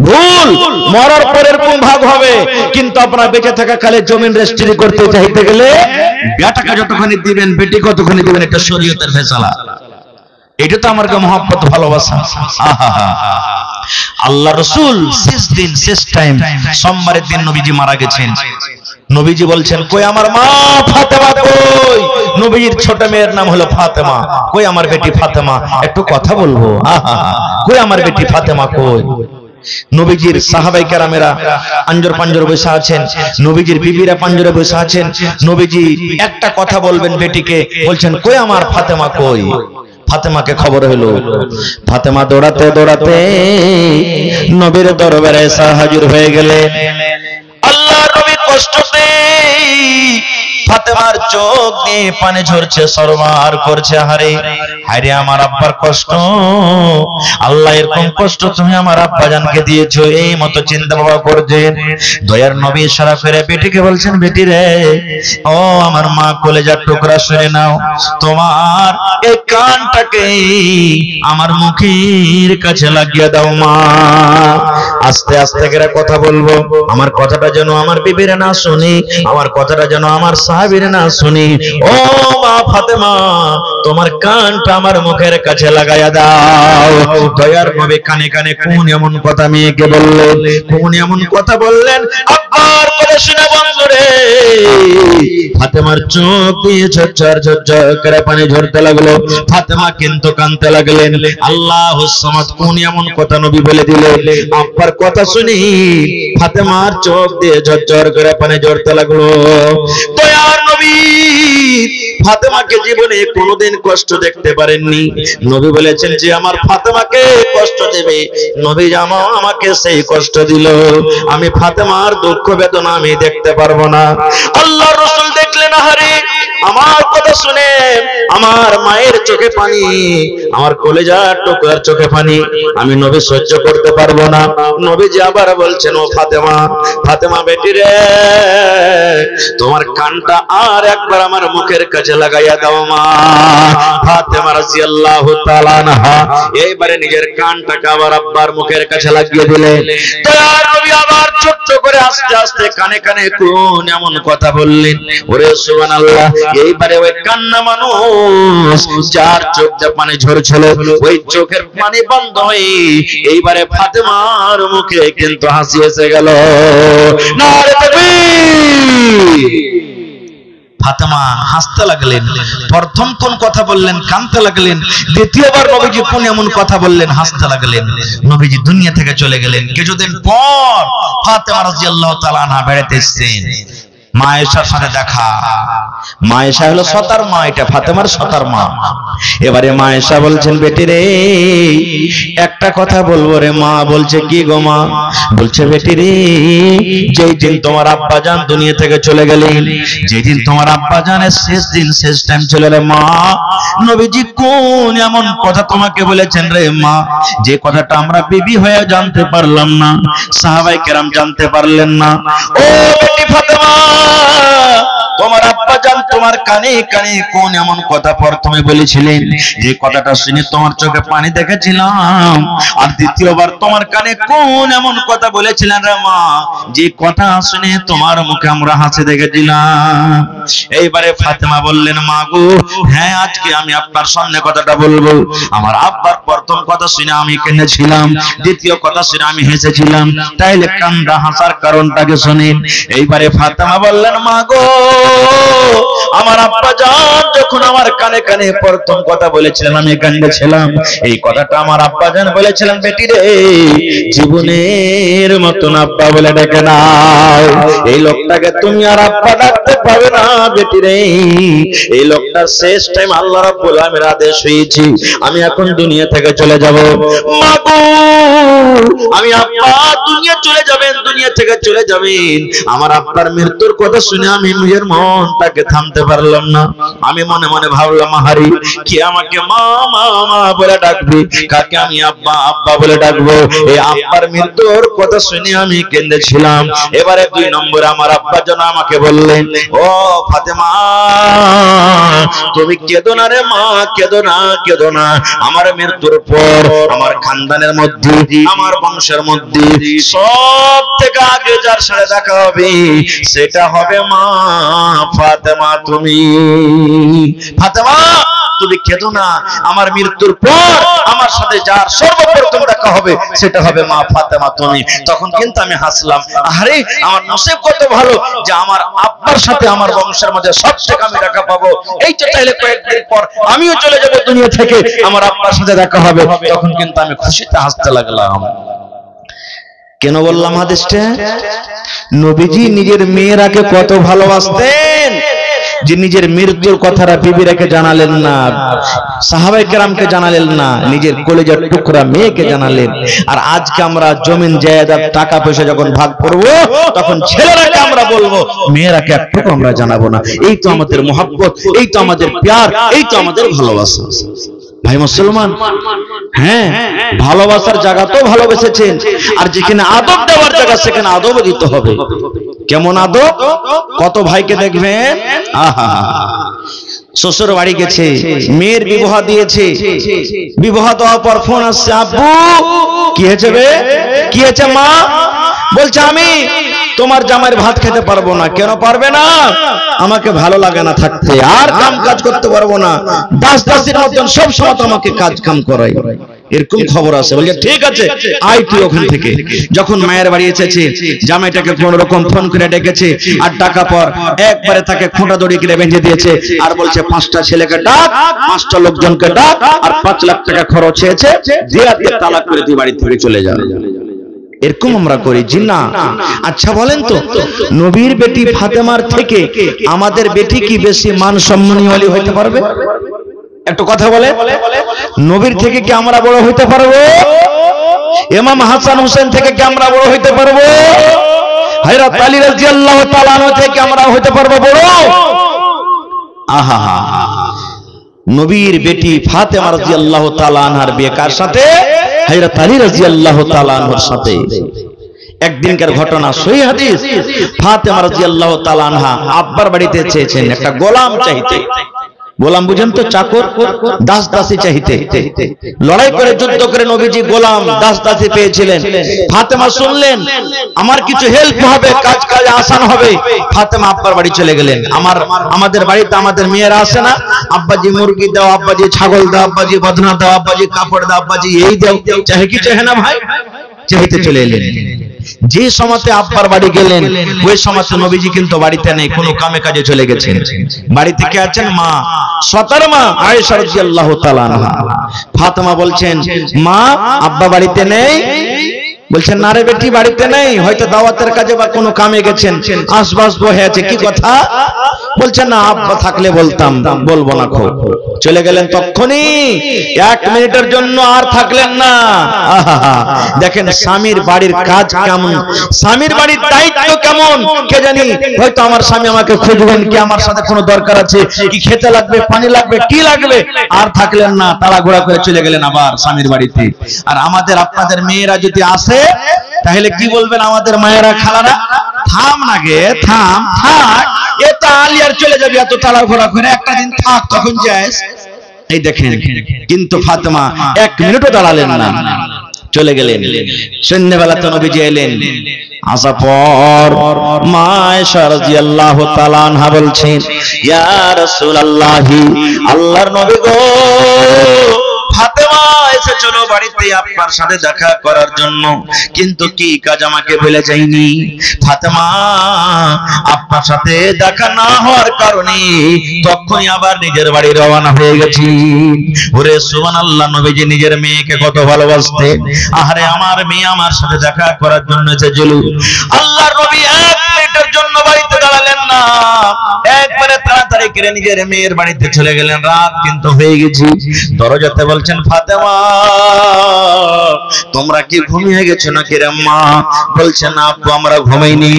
A: ভুল। মরার পর এরকম ভাগ হবে, কিন্তু আপনারা বেঁচে থাকা কালে জমিন রেজিস্ট্রি করতে চাইতে গেলে বেটাকে যতখানি দিবেন বেটি কতখানি দিবেন, এটা শরীয়তের ফয়সালা। এটা তো আমার মহব্বত ভালোবাসা। আল্লাহ রাসূল শেষ দিন শেষ টাইম সোমবারের দিন নবীজি মারা গেছেন। নবীজি বলছেন কই আমার মা ফাতেমা কই? নবীজির ছোট মেয়ের নাম হলো ফাতেমা। কই আমার বেটি ফাতেমা, একটু কথা বলবো। কই আমার বেটি ফাতেমা কই? নবীজির সাহাবায়ে কেরামেরা আঞ্জর পাঞ্জর বসে আছেন, নবীজির বিবিরা পাঞ্জরে বসে আছেন। নবীজি একটা কথা বলবেন বেটিকে, বলছেন কই আমার ফাতেমা কই? ফাতেমাকে খবর হলো। ফাতেমা দৌড়াতে দৌড়াতে নবীর দরবারে এসে হাজির হয়ে গেলেন। আল্লাহর নবী কষ্টতে ফাতেমার চোখ দিয়ে পানি ঝরছে, সরমার করছে। হারে হারে আমার আব্বার কষ্ট, আল্লাহ এরকম কষ্ট তুমি আমার আব্বা জানকে দিয়েছো, এই মতো চিন্তা ভাবনা করছেন। দয়ার নবী ইশারা করে বেটিকে বলছেন, বেটি রে, ও আমার মা কলেজার টুকরা, শুনে নাও, তোমার এই কানটাকে আমার মুখের কাছে লাগিয়ে দাও মা। আস্তে আস্তে করে কথা বলবো, আমার কথাটা যেন আমার বিবিরা না শুনি, আমার কথাটা যেন আমার সাহাবীরা না শুনি। ও মা ফাতেমা, তোমার কানটা আমার মুখের কাছে লাগাইয়া দাও। দয়ার নবী কানে কানে কোন এমন কথা মেয়েকে বললেন, কোন এমন কথা বললেন, আব্বার কথা শুনে বন্ধুরে ফাতেমার চোখ দিয়ে ঝরঝর ঝরঝর করে পানি ঝরতে লাগলো। ফাতেমা কিন্তু কাঁদতে লাগলেন। আল্লাহুস সামাদ কোন এমন কথা নবী বলে দিলেন, আব্বার কথা শুনি ফাতেমার চোখ দিয়ে ঝরঝর করে পানি ঝরতে লাগলো। দয়ার নবী ফাতেমাকে জীবনে কোনোদিন কষ্ট দেখতে পারেননি। নবী বলেছেন যে আমার ফাতেমাকে কষ্ট দেবে, নবী আমাকে সেই কষ্ট দিল, আমি ফাতেমার দুঃখ বেদনা আমি দেখতে পারবো না। আল্লাহর রাসূল দেখলেন, আহারে আমার কথা শুনে আমার মায়ের চোখে পানি, আমার কলেজার টুকরার চোখে পানি, আমি নবী সহ্য করতে পারবো না। নবীজি আবার বলছেন, ও ফাতেমা, ফাতেমা বেটি রে, তোমার কানটা আর একবার আমার মুখের কাছে লাগাইয়া দাও মা। ফাতেমা রাদিয়াল্লাহু তাআলা আনহা এইবারে নিজের কানটাকে আবার আব্বার মুখের কাছে লাগিয়ে দিলেন। দয়ার নবী আবার ছোট্ট করে আস্তে আস্তে কানে কানে কোন এমন কথা বললেন, ওরে সুবহানাল্লাহ। এইবারে ওই কান্না মানুষ যার চোখ দিয়ে পানি ঝরছিল, ওই চোখের পানি বন্ধ হয়ে এইবারে ফাতেমার মুখে কিন্তু হাসি এসে গেল। নারে তাকবীর! ফাতেমা হাসতে লাগলেন। প্রথম কোন কথা বললেন, কাঁদতে লাগলেন। দ্বিতীয়বার নবীজি কোন এমন কথা বললেন, হাসতে লাগলেন। নবীজি দুনিয়া থেকে চলে গেলেন। কিছুদিন পর ফাতেমা রাদিয়াল্লাহু তাআলা আনহা বেড়াতে এসেছেন। মা আয়েশার সাথে দেখা। মা আয়েশা হলো সতার মা, এটা ফাতেমার সতার মা। এবারে মা আয়েশা বলছেন, বেটি রে একটা কথা বলবো রে মা। বলছে কি গো মা? বলছে বেটি রে, যেই দিন তোমার আব্বা জান দুনিয়া থেকে চলে গেলেন, যেই দিন তোমার আব্বা জানের শেষ দিন শেষ টাইম চলে রে মা, নবীজি কোন এমন কথা তোমাকে বলেছেন রে মা, যে কথাটা আমরা বিবি হয়ে জানতে পারলাম না, সাহাবায়ে কেরাম জানতে পারলেন না। ও বেটি ফাতেমা, তোমার আব্বা জান তোমার কানে কানে কোন এমন কথা প্রথমে বলেছিলেন, যে কথাটা শুনে তোমার চোখে পানি দেখেছিলাম, আর দ্বিতীয়বার তোমার কানে কোন এমন কথা বলেছিলেন রে মা, যে কথা শুনে তোমার মুখে আমরা হাসি দেখেছিলাম। এইবারে ফাতেমা বললেন, মা গো হ্যাঁ, আজকে আমি আপনার সামনে কথাটা বলবো। আমার আব্বার প্রথম কথা শুনে আমি কেঁদেছিলাম, দ্বিতীয় কথা শুনে আমি হেসেছিলাম, তাইলে কান্দা হাসার কারণটাকে শুনেন। এইবারে ফাতেমা বললেন, মা গো আমার আব্বা জান যখন আমার কানে কানে প্রথম কথা বলেছিলেন আমি কাঁদেছিলাম। এই কথাটা আমার আব্বা জান বলেছিলেন, বেটি রে জীবনের মতন আব্বা বলে ডেকে নাও, এই লোকটাকে তুমি আর আব্বা ডাকতে পাবে না বেটি রে। এই লোকটার শেষ টাইম আল্লাহ রাব্বুল আলামিনের আদেশ হয়েছে, আমি এখন দুনিয়া থেকে চলে যাব। মা গো আমি আব্বা দুনিয়া চলে যাবেন, দুনিয়া থেকে চলে যাবেন। আমার আব্বার মৃত্যুর কথা শুনে আমি নিজের মনটাকে থামতে পারলাম না। আমি মনে মনে ভাবলাম, হারি কি আমাকে মা মা মা বলে ডাকবে, কাকে আমি আব্বা আব্বা বলে ডাকবো। এই আব্বার মৃত্যুর কথা শুনে আমি কেঁদেছিলাম। এবারে 2 নম্বরে আমার আব্বা যেন আমাকে বললেন, ও ফাতেমা তুমি কেঁদো না রে মা, কেঁদো না কেঁদো না। আমার মৃত্যুর পর আমার খানদানের মধ্যে, আমার বংশের মধ্যে সব থেকে আগে যার সাথে দেখা হবে সেটা হবে মা ফাতেমা। তুমি ফাতেমা তুমি কেঁদো না, আমার মৃত্যুর পর আমার সাথে যার সর্বপ্রথম দেখা হবে সেটা হবে মা ফাতেমা তুমি। তখন কিন্তু আমি হাসলাম, আরে আমার নসিব কত ভালো যে আমার আব্বার সাথে আমার বংশের মধ্যে সবচেয়ে আমি দেখা পাবো। এই তো তাইলে কয়েকদিন পর আমিও চলে যাব দুনিয়া থেকে, আমার আব্বার সাথে দেখা হবে। তখন কিন্তু আমি খুশিতে হাসতে লাগলাম। কেন বললাম হাদিসটা? নবীজি নিজের মেয়েরাকে কত ভালোবাসতেন যে নিজের মৃত্যুর কথাটা বিবিরাকে জানালেন না, সাহাবায়ে কেরামকে জানালেন না, নিজের কলিজার টুকরা মেয়েকে জানালেন। আর আজকে আমরা জমিন জায়দাদ টাকা পয়সা যখন ভাগ করব তখন ছেলেরাকে আমরা বলবো, মেয়েরাকে একটু আমরা জানাবো না। এই তো আমাদের মহব্বত, এই তো আমাদের প্যার, এই তো আমাদের ভালোবাসা। ভাই মুসলমান, হ্যাঁ, ভালোবাসার জায়গা তো ভালোবেসেছেন, আর যেখানে আদব দেওয়ার জায়গা সেখানে আদব দিতে হবে। কেমন আদব? কত ভাইকে দেখবেন, আহা, শ্বশুর বাড়ি গেছে, মেয়ের বিবাহ দিয়েছে, বিবাহ দেওয়ার পর ফোন আসছে, আব্বু কি হয়েছে বে, কি হয়েছে মা? বলছে আমি তোমার জামাইয়ের ভাত খেতে পারবো না। কেন পারবে না? আমাকে ভালো লাগে না থাকতে, আর কাম কাজ করতে পারবো না, দাস দাসীর মতন সব সময় আমাকে কাজ কাম করাই। এরকম খবর আছে। বলছে ঠিক আছে আই তুই ওখান থেকে। যখন মায়ের বাড়ি এসেছে, জামাইটাকে কোন রকম ফোন করে ডেকেছে, আর টাকা পর একবারে তাকে খোঁটা দড়ি করে বেঁধে দিয়েছে, আর বলছে 5টা ছেলেকে ডাক, 5টা লোকজনকে ডাক, আর 5 লাখ টাকা খরচ হয়েছে, দিয়ে তালাক করে তুই বাড়ি থেকে চলে যা। এরকম আমরা করি জি না? আচ্ছা বলেন তো, নবীর বেটি ফাতেমার থেকে আমাদের বেটি কি বেশি মান সম্মানীয় হইতে পারবে? একটু কথা বলে, নবীর থেকে কি আমরা বড় হইতে পারবো? ইমাম হাসান হোসেন থেকে কি আমরা বড় হইতে পারবো? হযরত আলী রাদিয়াল্লাহু তাআলা আনহু থেকে আমরা হইতে পারবো বড়? আহা, নবীর বেটি ফাতেমা রাদিয়াল্লাহু তাআলা আনহার বিয়ে কার সাথে? হযরত আলী রাদিয়াল্লাহু তাআলা আনহুর সাথে। একদিনকার ঘটনা, সহিহ হাদিস। ফাতেমা রাদিয়াল্লাহু তাআলা আনহা আব্বার বাড়িতে চেয়েছেন একটা গোলাম চাইতে। গোলাম বুঝেন তো, চাকর, দাস দাসী চাইতে। লড়াই করে যুদ্ধ করে নবীজি গোলাম দাস দাসী পেয়েছিলেন। ফাতেমা শুনলেন আমার কিছু হেল্প হবে, কাজ কাজ আসান হবে। ফাতেমা আব্বার বাড়ি চলে গেলেন। আমাদের বাড়িতে আমাদের মেয়েরা আসে না, আব্বাজি মুরগি দাও, আব্বাজি ছাগল দাও, আব্বাজি বদনা দাও, আব্বাজি কাপড় দাও, আব্বাজি এই দাও, চাহে কি চাহে না ভাই? চাইতে চলে এলেন। যে সময়তে আব্বার বাড়ি গেলেন ওই সময়তে নবীজি কিন্তু বাড়িতে নেই, কোনো কামে কাজে চলে গেছেন। বাড়িতে কে আছেন? মা, সতার মা আয়েশা রাদিয়াল্লাহু তাআলা আনহা। ফাতেমা বলছেন, মা আব্বা বাড়িতে নেই? বলছেন না রে বেটি, বাড়িতে নেই, হয়তো দাওয়াতের কাজে বা কোনো কামে গেছেন, আশবাস বহে আছে। কি কথা? বলছেন না, আব্বা থাকলে বলতাম, বলবো না। খো চলে গেলেন। তখনই 1 মিনিটের জন্য আর থাকলেন না। দেখেন স্বামীর বাড়ির কাজ কেমন, স্বামীর বাড়ির দায়িত্ব কেমন কে জানি। হয়তো আমার স্বামী আমাকে খুঁজবেন, কি আমার সাথে কোনো দরকার আছে, কি খেতে লাগবে, পানি লাগবে, কি লাগবে। আর থাকলেন না, তাড়াহুড়া করে চলে গেলেন আবার স্বামীর বাড়িতে। আর আমাদের আপনাদের মেয়েরা যদি আসে তাহলে কি বলবেন আমাদের মায়েরা, খালারা? থাম না গে, থাম, থাক, এটা আলিয়ার চলে যাবি এত তাড়াহুড়া করে, একটা দিন থাক, তখন যাস। এই দেখেন, কিন্তু ফাতেমা 1 মিনিটও দাঁড়ালেন না, চলে গেলেন। সন্ধ্যাবেলা তো নবীজি এলেন। আসার পর মা আয়েশা রাদিয়াল্লাহু তাআলা আনহা বলছেন, ইয়া রাসূলুল্লাহ, আল্লাহর নবী গো, ফাতেমা এসে চলো বাড়িতে আপনার সাথে দেখা করার জন্য, কিন্তু কি কাজ আমাকে বলে যায়নি। ফাতেমা আপনার সাথে দেখা না হওয়ার কারণে তখনই আবার নিজের বাড়ি রওনা হয়ে গেছি। ওরে সুবহানাল্লাহ, নবীজি নিজের মেয়েকে কত ভালোবাসতেন। আহারে আমার মেয়ে আমার সাথে দেখা করার জন্য এসেছিল। আল্লাহর নবী 1 মিনিটের জন্য বাড়িতে দাঁড়ালেন না, একবারে তাড়াতাড়ি করে নিজের মেয়ের বাড়িতে চলে গেলেন। রাত কিন্তু হয়ে গেছে। দরজাতে বলছেন, ফাতেমা তোমরা কি ঘুমিয়ে গেছো নাকি রে মা? বলছেন, আব্বু আমরা ঘুমাইনি।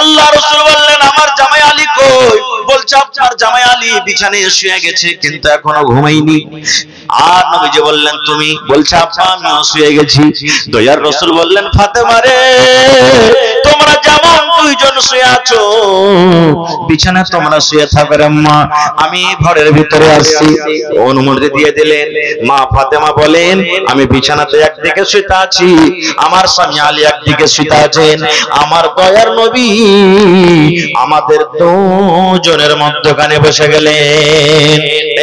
A: আল্লাহ রাসূল বললেন, আমার জামাই আলী কই? বলছে, আপনার জামাই আলী বিছানায় শুয়ে গেছে, কিন্তু এখনো ঘুমাইনি। আর নবীজি বললেন, তুমি? বলছে, আব্বা আমিও শুয়ে গেছি। দয়ার রাসূল বললেন, ফাতেমা রে, তোমরা যেমন দুইজন শুয়ে আছো, বিছানায় তোমরা শুয়ে থাকো রে মা, আমি ঘরের ভিতরে আসছি। অনুমতি দিয়ে দিলেন। মা ফাতেমা বলেন, আমি বিছানাতে একদিকে শুয়ে আছি, আমার স্বামী আলী একদিকে শুয়ে আছেন। আমার দয়ার নবী আমাদের দুজনের মধ্যখানে বসে গেলেন।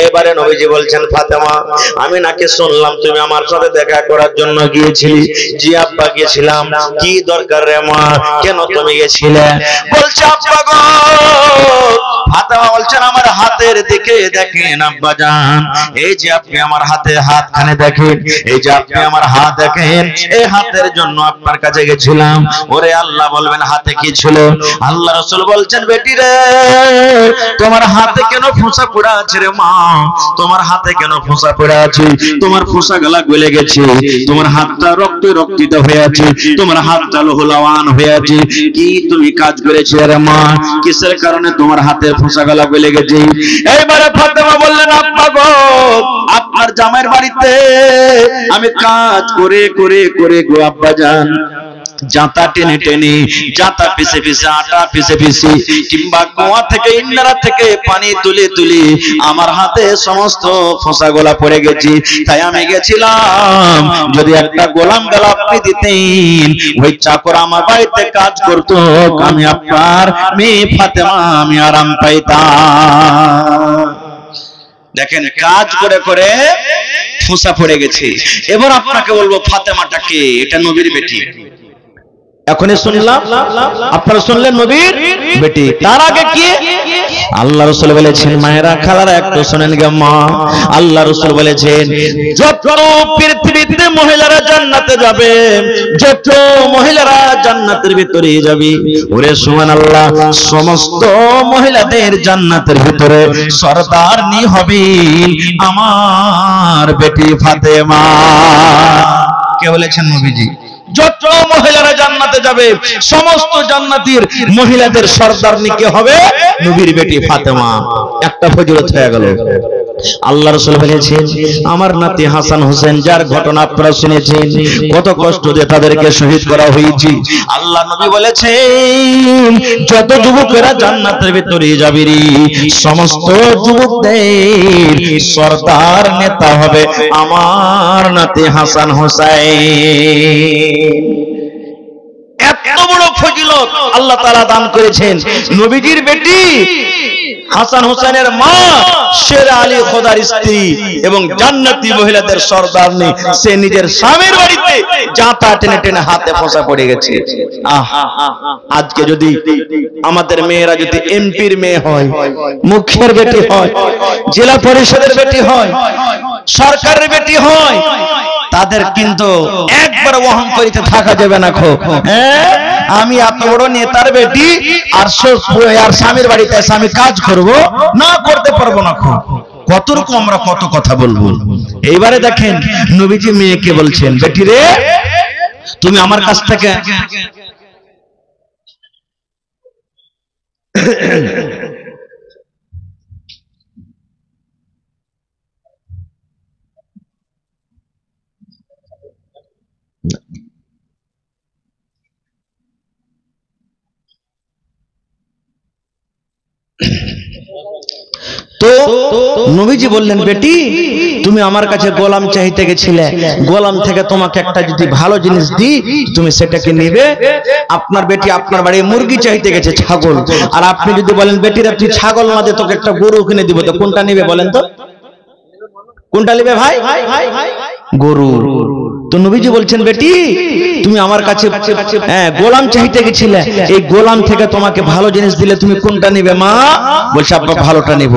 A: এবারে নবীজি বলছেন, ফাতেমা, আমি নাকি শুনলাম তুমি আমার সাথে দেখা করার জন্য গিয়েছিলি? জি আব্বা গিয়েছিলাম। কি দরকার রে মা, কেন তুমি গেছিলে? বলছে, আব্বা গো, ফাতেমা বলছেন, আমার হাতের দিকে দেখেন আব্বা জান, এই যে আপনি আমার হাতে হাতখানে দেখেন, এই যে আপনি আমার হাত দেখেন, এই হাতের জন্য আপনার কাছে গেছিলাম। ওরে আল্লাহ বলবেন হাতে কি ছিল? আল্লাহ রাসূল বলছেন, বেটি রে, তোমার হাতে কেন ফোঁসা পড়া আছে রে মা? তোমার হাতে কেন ফোঁসা পড়া আছে? তোমার ফোঁসা গলা গলে গেছে, তোমার হাতটা রক্তে রক্তিত হয়ে আছে, তোমার হাতটা লোহলাওয়ান হয়ে আছে। কি তুমি কাজ করেছো রে মা? কিসের কারণে তোমার হাতের ফোঁসা গলা গলে গেছে? এইবারে ফাতেমা বললেন, আব্বা গো, আপনার জামাইয়ের বাড়িতে আমি কাজ করে করে করে গো আব্বা জান, জাতা টেনে টেনে, জাতা পিছে পিছে, আটা পিছে পিছে, কিংবা কুয়া থেকে ইন্নারা থেকে পানি তুলে তুলে আমার হাতে সমস্ত ফোঁসা গোলা পড়ে গেছে। তাই আমি গেছিলাম, যদি একটা গোলাম গাল আপনি দিতেন, ওই চাকর আমার বাড়িতে কাজ করতো, আমি আপনার মেয়ে ফাতেমা আমি আরাম পাইতাম। দেখেন, কাজ করে করে ফোঁসা পড়ে গেছে। এবার আপনাকে বলবো, ফাতেমাটা কে? এটা নবীর বেটি। এখনই শুনলাম, আপনারা শুনলেন নবীর বেটি। তার আগে কি? আল্লাহ রাসূল বলেছেন, মায়েরা খালারা একটু শুনেন গে মা, আল্লাহ রাসূল বলেছেন, যত পৃথিবীতে মহিলারা জান্নাতে যাবে, যত মহিলারা জান্নাতের ভিতরে যাবে, ওরে সুবহানাল্লাহ, সমস্ত মহিলাদের জান্নাতের ভিতরে সরদারনি হবে আমার বেটি ফাতেমা। কে বলেছেন? নবীজি। যত মহিলারা জান্নাতে যাবে, সমস্ত জান্নাতীর মহিলাদের সরদারনি কে হবে? নবীর বেটি ফাতেমা। একটা ফজিলত হয়ে গেল। আল্লাহ রাসূল বলেছেন, আমার নাতি হাসান হোসেন, যার ঘটনা আপনারা শুনেছেন, কত কষ্ট দিয়ে তাদেরকে শহীদ করা হয়েছে। আল্লাহ নবী বলেছেন, যত যুবকেরা জান্নাতের ভিতরে যাবে রে, সমস্ত যুবকদের সরদার নেতা হবে আমার নাতি হাসান হোসেন। এত বড় ফজিলত আল্লাহ তাআলা দান করেছেন। নবীজির বেটি হাসান হোসেনের মা শের আলী খোদার স্ত্রী এবং জান্নাতি মহিলাদের সরদারনি, সে নিজের স্বামীর বাড়িতে জাঁতা টেনে টেনে হাতে ফোঁসা পড়ে গেছে। আজকে যদি আমাদের মেয়েরা যদি এমপির মেয়ে হয়, মুখ্যের বেটি হয়, জেলা পরিষদের বেটি হয়, সরকারের বেটি হয়, তাদের কিন্তু একবার অহংকারিতে থাকা যাবে না। হ্যাঁ, আমি এত বড় নেতার বেটি আর স্বামীর বাড়িতে এসে আমি কাজ করব না, করতে পারবো না। কতরকম আমরা কত কথা বলবো। এইবারে দেখেন, নবীজি মেয়েকে বলছেন, বেটি রে, তুমি আমার কাছ থেকে তো নবীজি বললেন, বেটি, তুমি আমার কাছে গোলাম চাইতে গেছিলে, গোলাম থেকে তোমাকে একটা যদি ভালো জিনিস দিই, তুমি সেটাকে নেবে। আপনার বেটি আপনার বাড়ি মুরগি চাইতে গেছে, ছাগল, আর আপনি যদি বলেন, বেটিরা তুই ছাগল না দে, তোকে একটা গরু কিনে দিব, তো কোনটা নেবে বলেন তো? কোনটা নেবে ভাই? গরু। তো নবীজি বলছেন, বেটি, তুমি আমার কাছে গোলাম চাইতে গেছিলে, এই গোলাম থেকে তোমাকে ভালো জিনিস দিলে তুমি কোনটা নেবে মা? বলছে, আব্বা ভালোটা নেব।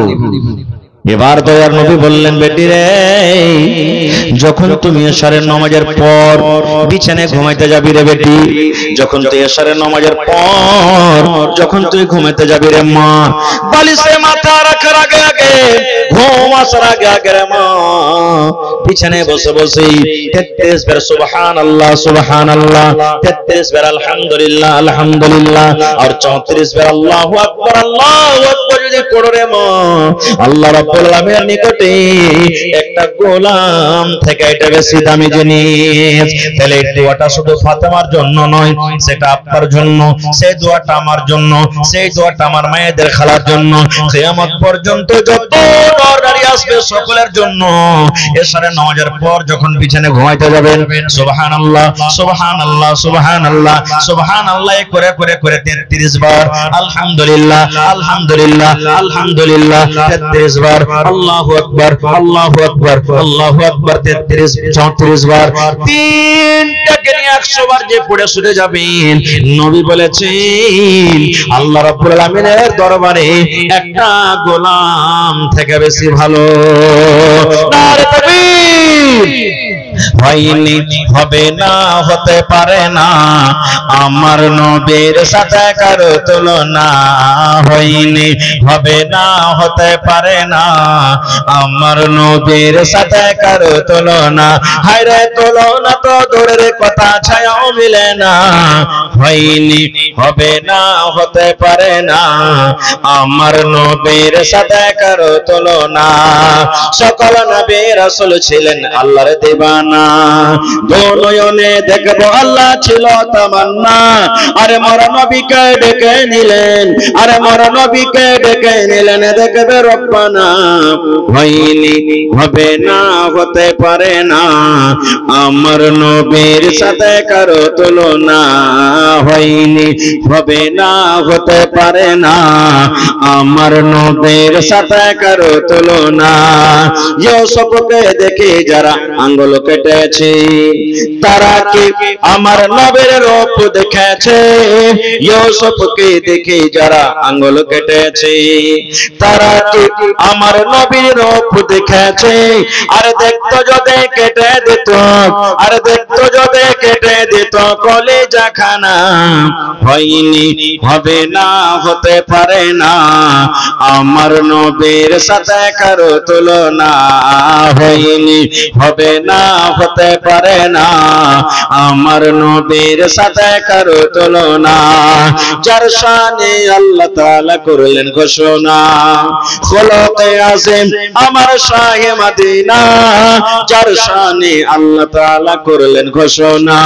A: এবার দয়ার নবী বললেন, বেটি রে, যখন তুমি এশারের নামাজের পর বিছানায় ঘুমাইতে যাবি রে বেটি, যখন তুই এশারের নামাজের পর যখন তুই ঘুমাইতে যাবি রে মা, বালিশে মাথা রাখার আগে আগে ঘুম আসার আগে আগে মা বিছানায় বসে বসে 33 বার সুবহানাল্লাহ সুবহানাল্লাহ, 33 বার আলহামদুলিল্লাহ আলহামদুলিল্লাহ, আর 34 বার আল্লাহু আকবার যদি পড়ো রে মা, আল্লাহ রাব্বুল আলামিনের নিকটে একটা গোলাম থেকে এটা বেশি দামি জিনিস। তাহলে এই দোয়াটা শুধু ফাতেমার জন্য নয়, সেটা আপনার জন্য, সেই দোয়াটা আমার জন্য, সেই দোয়াটা আমার মায়েদের খালার জন্য, কিয়ামত পর্যন্ত যত নর নারী আসবে সকলের জন্য। এশারে নামাজের পর যখন বিছানায় ঘুমাইতে যাবেন সুবহানাল্লাহ সুবহানাল্লাহ সুবহানাল্লাহ সুবহানাল্লাহ করে করে করে 33 বার, আলহামদুলিল্লাহ আলহামদুলিল্লাহ আলহামদুলিল্লাহ 33 বার, আল্লাহু আকবার আল্লাহু আকবার আল্লাহু আকবার 34 বার, তিনটাকে নিয়ে 100 বার যে পড়ে শুনে যাবেন। নবী বলেছেন আল্লাহ রাব্বুল আলামিনের দরবারে একটা গোলাম থেকে বেশি ভালো। নারে তাকবীর। হয়নি হবে না হতে পারে না আমার নবীর সাথে কারো তুলনা, হয়নি হবে না হতে পারে না আমার নবীর সাথে কারো তুলনা, হায়রে তুলনা তো দূরের কথা ছায়াও মিলে না, হয়নি হবে না হতে পারে না আমার নবীর সাথে কারো তুলনা। সকল নবী রাসূল ছিলেন আল্লাহর দিবানা, দুনয়নে দেখবো আল্লাহ ছিল তামান্না, আরে মোর নবীকে ডেকে নিলেন, আরে মোর নবীকে ডেকে নিলেন দেখবে রব্বানা। হয়নি হবে না হতে পারে না আমার নবীর সাথে কারো তুলনা, হয়নি হবে না হতে পারে না আমার নবীর সাথে কারো তুলনা। ইউসুফকে দেখে যারা আঙ্গুল কেটেছে তারা কি আমার নবীর রূপ দেখেছে, ইউসুফকে দেখে যারা আঙ্গুল কেটেছে তারা কি আমার নবীর রূপ দেখেছে। আর দেখতো যদি কেটে দিত, আর দেখতো যদি কেটে দিত কলিজা খানা, হয়নি হবে না হতে পারে না আমার নবীর সাথে কারো তুলনা, হয়নি হবে না হতে পারে না আমার নবীর সাথে কারো তুলনা। যার শানে আল্লাহ তাআলা করলেন ঘোষণা, খোলকে আযম আমার শাহে মদিনা, যার শানে আল্লাহ তাআলা করলেন ঘোষণা,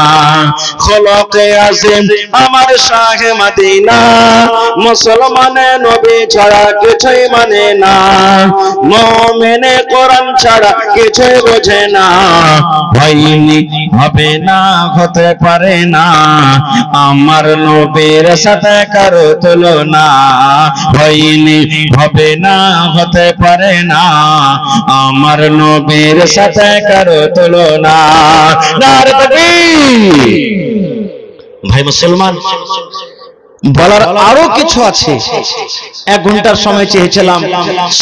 A: খোলকে আযম আমার শাহে মদিনা, মুসলমানে নবী ছাড়া কিছুই মানে না, মুমিনে কোরআন ছাড়া কিছুই বোঝে না, হয়নি হবে না হতে পারে না আমার নবীর সাথে কারো তুলনা, হয়নি হবে না হতে পারে না আমার নবীর সাথে কারো তুলনা। নারে তাকবীর। ভাই মুসলমান, বলার আরো কিছু আছে, 1 ঘন্টার সময় চেয়েছিলাম,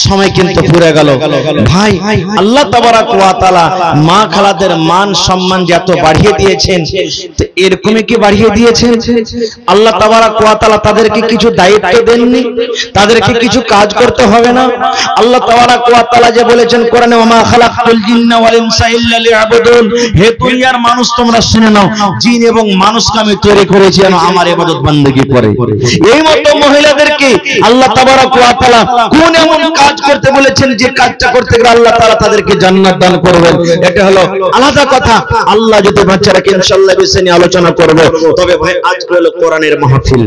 A: সময় কিন্তু পুরে গেল। ভাই আল্লাহ তাবারাক ওয়া তাআলা মা খালাদের মান সম্মান যত বাড়িয়ে দিয়েছেন, তো এরকমই কি বাড়িয়ে দিয়েছেন? আল্লাহ তাবারাক ওয়া তাআলা তাদেরকে কিছু দায়িত্ব দেননি, তাদেরকে কিছু কাজ করতে হবে না? আল্লাহ তাবারাক ওয়া তাআলা যে বলেছেন কোরআনে, ওয়া মা খালাকতুল জিন্না ওয়াল ইনসা ইল্লা লিয়াবুদুন, হে দুনিয়ার মানুষ তোমরা শুনে নাও, জিন এবং মানুষকে আমি তৈরি করেছি যেন আমার ইবাদত বান্দেগী করে। এই মতো মহিলাদেরকে আল্লাহ তাবারাক ওয়া তাআলা কোন এমন কাজ করতে বলেছেন যে কাজটা করতে গেলে আল্লাহ তাআলা তাদেরকে জান্নাত দান করবেন, এটা হলো আলাদা কথা। আল্লাহ যদি বাচ্চা রাখে ইনশাআল্লাহ বিষয় নিয়ে আলোচনা করব। তবে ভাই আজকে হলো কোরআনের মাহফিল,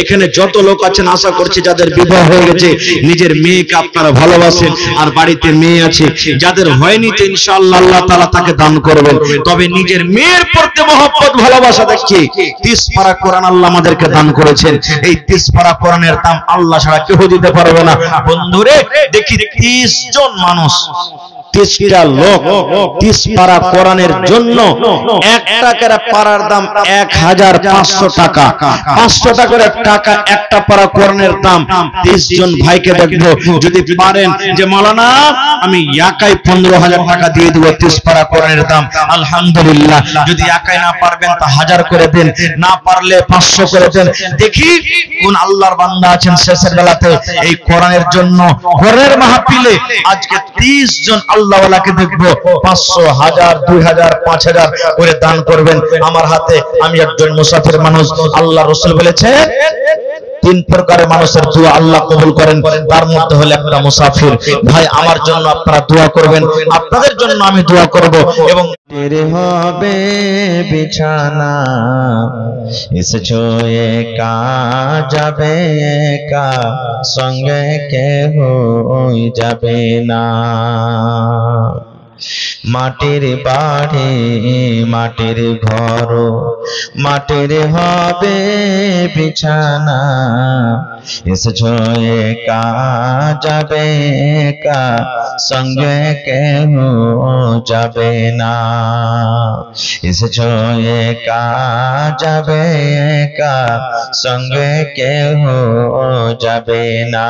A: এখানে যত লোক আছেন আশা করছি যাদের বিবাহ হয়ে গেছে নিজের মেয়েকে আপনারা ভালোবাসেন, আর বাড়িতে মেয়ে আছে যাদের হয়নি তো ইনশাআল্লাহ আল্লাহ তাআলা তাকে দান করবেন। তবে নিজের মেয়ের প্রতি মহব্বত ভালোবাসা দেখি 30 পারা কোরআন আল্লাহ আমাদেরকে দান করেছেন। এই 30 পারা কোরআনের দাম আল্লাহ ছাড়া কেউ দিতে পারবে না। বন্ধুরে দেখি 30 জন মানুষ, 30টা লোক 30 পারা কোরআনের জন্য 1 টাকার পারার দাম 1500 টাকা। 500 টাকা করে টাকা একটা পারা কোরআনের দাম। 30 জন ভাইকে দেখবো যদি পারেন যে মাওলানা আমি একাই 15000 টাকা দিয়ে দেব 30 পারা কোরআনের দাম, আলহামদুলিল্লাহ। যদি একাই না পারবেন তা 1000 করে দেন, না পারলে 500 করে দেন। দেখি কোন আল্লাহর বান্দা আছেন শেষের বেলাতে এই কোরআনের জন্য কোরআনের মাহফিলে আজকে 30 জন আল্লাহওয়ালাকে দেখবো 500, 1000, 2000, 5000 করে দান করবেন আমার হাতে। আমি একজন মুসাফির মানুষ, আল্লাহ রাসূল বলেছে 3 প্রকারের মানুষের দোয়া আল্লাহ কবুল করেন, তার মধ্যে হলো একটা মুসাফির। ভাই আমার জন্য আপনারা দোয়া করবেন, আপনাদের জন্য আমি দোয়া করব। এবং তেরে হবে বিছানা এসেছো একা যাবে একা, সঙ্গে কেহ যাবে না। মাটির বাড়ি মাটির ঘর মাটির হবে বিছানা, এসেছো একা যাবে একা, সঙ্গে কেহ যাবে না। এসেছো একা যাবে একা, সঙ্গে কেহ যাবে না।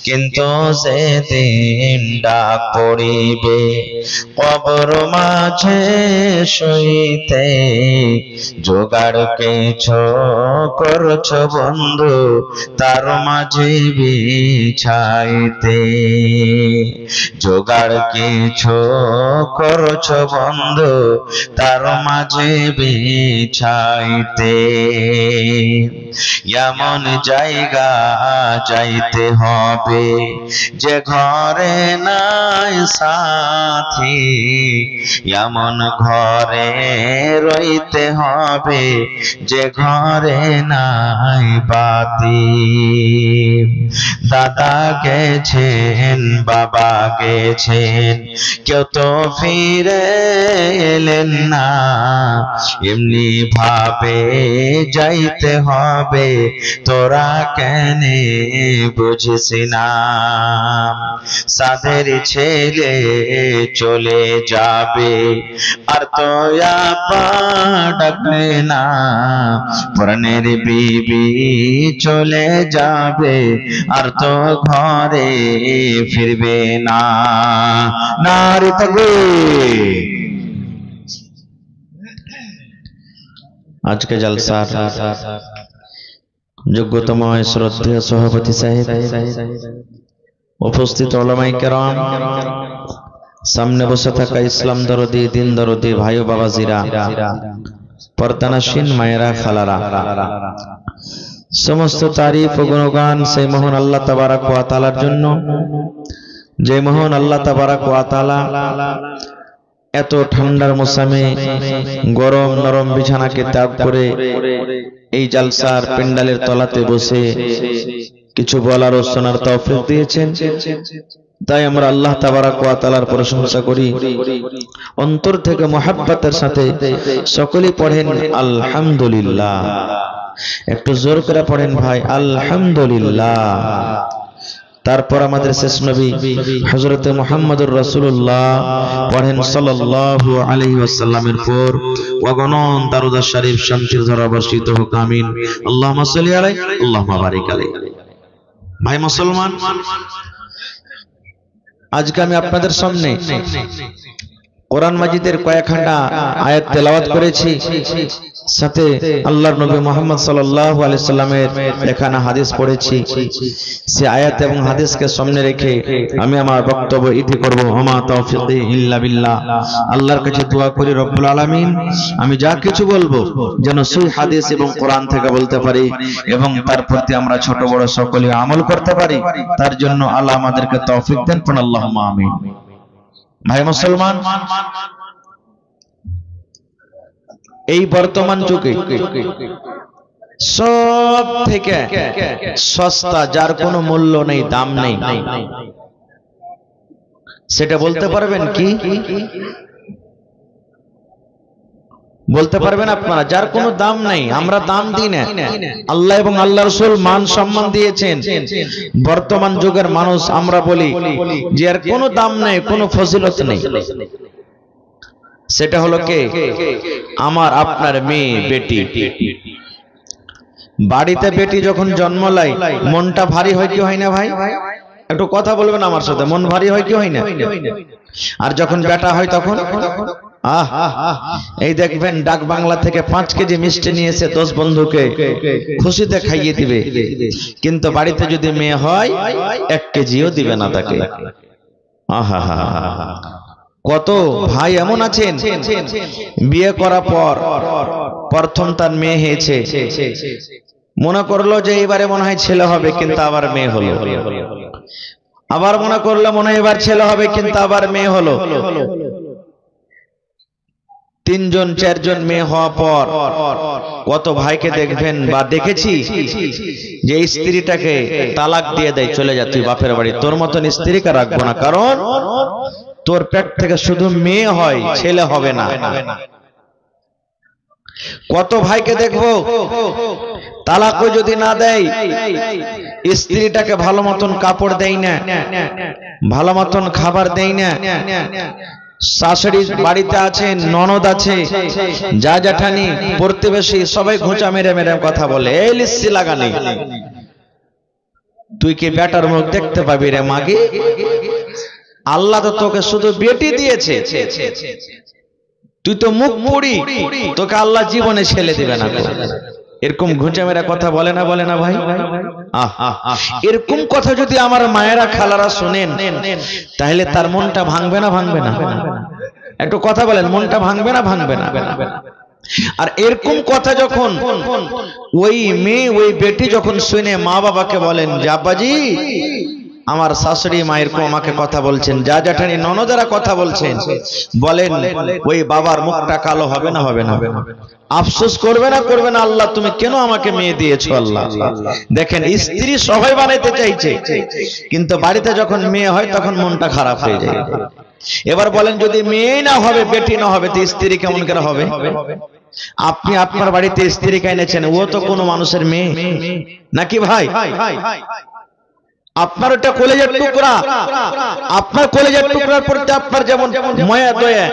A: কিন্তু সেদিন ডাক পড়িবে কবর মাঝে শুইতে, জোগাড় কিছু করছ বন্ধু তার মাঝে বিছাইতে, জোগাড় কিছু করছ বন্ধু তার মাঝে বিছাইতে। এমন জায়গা যাইতে হবে যে ঘরে নাই সাথী, এমন ঘরে রইতে হবে যে ঘরে নাই বাতি। দাদা গেছেন বাবা গেছেন কেউ তো ফিরে এলেন না, এমনি ভাবে যাইতে হবে তোরা কেন বুঝিস না। সাদের ছেলে চলে যাবে আর তো ডাকবে না, প্রাণের বিবি চলে যাবে আর তো ঘরে ফিরবে না। নারী তাকবীর। আজকে জলসার যোগ্যতম শ্রদ্ধেয় সভাপতি সাহেব, উপস্থিত উলামায়ে কেরাম, সামনে বসে থাকা ইসলাম দরদি দিন দরদি ভাই ও বাবাজিরা, পর্দানাসীন মায়েরা খালারা, সমস্ত তারিফ ও গুণগান সেই মহান আল্লাহ তাবারক ওয়া তাআলার জন্য, যে মহান আল্লাহ তাবারক ওয়া তাআলা এত ঠান্ডার মৌসুমে গরম নরম বিছানাকে ত্যাগ করে এই জালসার প্যান্ডেলের তলাতে বসে কিছু বলার ও শোনার তৌফিক দিয়েছেন। তাই আমরা আল্লাহ তাবারক ওয়া তাআলার প্রশংসা করি, অন্তর থেকে মুহাব্বতের সাথে সকলেই পড়েন আলহামদুলিল্লাহ। একটু জোর করে পড়েন ভাই আলহামদুলিল্লাহ। তারপর আমাদের শেষ নবী হযরত মুহাম্মদুর রাসূলুল্লাহ পড়েন সাল্লাল্লাহু আলাইহি ওয়াসাল্লামের পর ওয়াগনন দারুদ শরীফ শান্তির ধারা বর্ষিত হোক, আমিন। আল্লাহুম্মা সাল্লি আলাইহি আল্লাহুম্মা বারিক আলাইহি। ভাই মুসলমান, আজকে আমি আপনাদের সামনে কোরআন মাজিদের কয়েকখানা আয়াত তেলাওয়াত করেছি, সাথে আল্লাহর নবী মুহাম্মদ সাল্লাল্লাহু আলাইহি সাল্লামের লেখানা হাদিস পড়েছি। সে আয়াত এবং হাদিসকে সামনে রেখে আমি আমার বক্তব্য ইতি করব। ওমা তাওফিকি ইল্লা বিল্লাহ। আল্লাহর কাছে দোয়া করি রব্বুল আলামিন আমি যা কিছু বলবো যেন সহিহ হাদিস এবং কোরআন থেকে বলতে পারি এবং তার প্রতি আমরা ছোট বড় সকলে আমল করতে পারি, তার জন্য আল্লাহ আমাদেরকে তৌফিক দেন। কোন আল্লাহুম্মা আমিন। ভাই মুসলমান, এই বর্তমান যুগে সব থেকে সস্তা যার কোনো মূল্য নেই, দাম নেই, সেটা বলতে পারবেন কি? বলতে পারবেন আপনারা? যার কোনো দাম নেই, আমরা দাম দিই না, আল্লাহ এবং আল্লাহ রাসূল মান সম্মান দিয়েছেন। বর্তমান যুগের মানুষ আমরা বলি যে এর কোনো দাম নেই, কোনো ফজিলত নেই। সেটা হলো কে? আমার আপনার মেয়ে, বেটি। বাড়িতে বেটি যখন জন্ম নেয় মনটা ভারী হয় কি হয় না ভাই? একটু কথা বলবেন আমার সাথে, মন ভারী হয় কি হয় না? আর যখন বেটা হয় তখন এই দেখবেন ডাক বাংলা থেকে 5 কেজি মিষ্টি নিয়েছে 10 বন্ধুকে খুশিতে খাইয়ে দিবে, কিন্তু বাড়িতে যদি মেয়ে হয় 1 কেজিও দিবে না তাকে। আহা, কত ভাই এমন আছেন বিয়ে করার পর প্রথম তার মেয়ে হয়েছে, মনে করলো যে এবারে মনে হয় ছেলে হবে, কিন্তু আবার মেয়ে হলো। আবার মনে করলো মনে হয় এবার ছেলে হবে, কিন্তু আবার মেয়ে হলো। 3 জন 4 জন মেয়ে হওয়ার পর কত ভাইকে দেখবেন বা দেখেছি যে স্ত্রীটাকে তালাক দিয়ে দেয়, চলে যা তুই বাপের বাড়ি, তোর মতন স্ত্রীকে রাখবো না, কারণ তোর পেট থেকে শুধু মেয়ে হয়, ছেলে হবে না। কত ভাইকে দেখবো তালাকও যদি না দেয়, স্ত্রীটাকে ভালো মতন কাপড় দেয় না, ভালো মতন খাবার দেয় না। শাশুড়ি বাড়িতে আছেন, ননদ আছে, যা জ্যাঠানি, প্রতিবেশী সবাই ঘুঁচা মেরে মেরে কথা বলে, এই লিস্সি লাগানি, তুই কি বেটার মুখ দেখতে পাবি রে মাগি? আল্লাহ তো তোকে শুধু বেটি দিয়েছে, তুই তো মুখ মুড়ি, তোকে আল্লাহ জীবনে ছেলে দিবে না। এরকম ঘুঁচে মেরা কথা বলে না, বলে না ভাই? এরকম কথা যদি আমার মায়েরা খালারা শুনেন, তাহলে তার মনটা ভাঙবে না, ভাঙবে না? একটু কথা বলেন, মনটা ভাঙবে না, ভাঙবে না? আর এরকম কথা যখন ওই মেয়ে ওই বেটি যখন শুনে মা বাবাকে বলেন, যে আব্বাজি আমার শাশুড়ি মায়ের আমাকে কথা বলছেন, যা জ্যাঠানি ননদেরা কথা বলছেন, বলেন ওই বাবার মুখটা কালো হবে না, হবে না? আফসোস করবে না, করবে না? আল্লাহ তুমি কেন আমাকে মেয়ে দিয়েছো? আল্লাহ দেখেন, স্ত্রী সবাই বানাইতে চাইছে, কিন্তু বাড়িতে যখন মেয়ে হয় তখন মনটা খারাপ হয়ে যায়। এবার বলেন, যদি মেয়ে না হবে, বেটি না হবে, তো স্ত্রী কেমন করে হবে? আপনি আপনার বাড়িতে স্ত্রীকে এনেছেন, ও তো কোনো মানুষের মেয়ে নাকি ভাই? আপনার ওটা কলেজের টুকরা, আপনার কলেজের টুকরার প্রতি আপনার যেমন মায়া দয়া,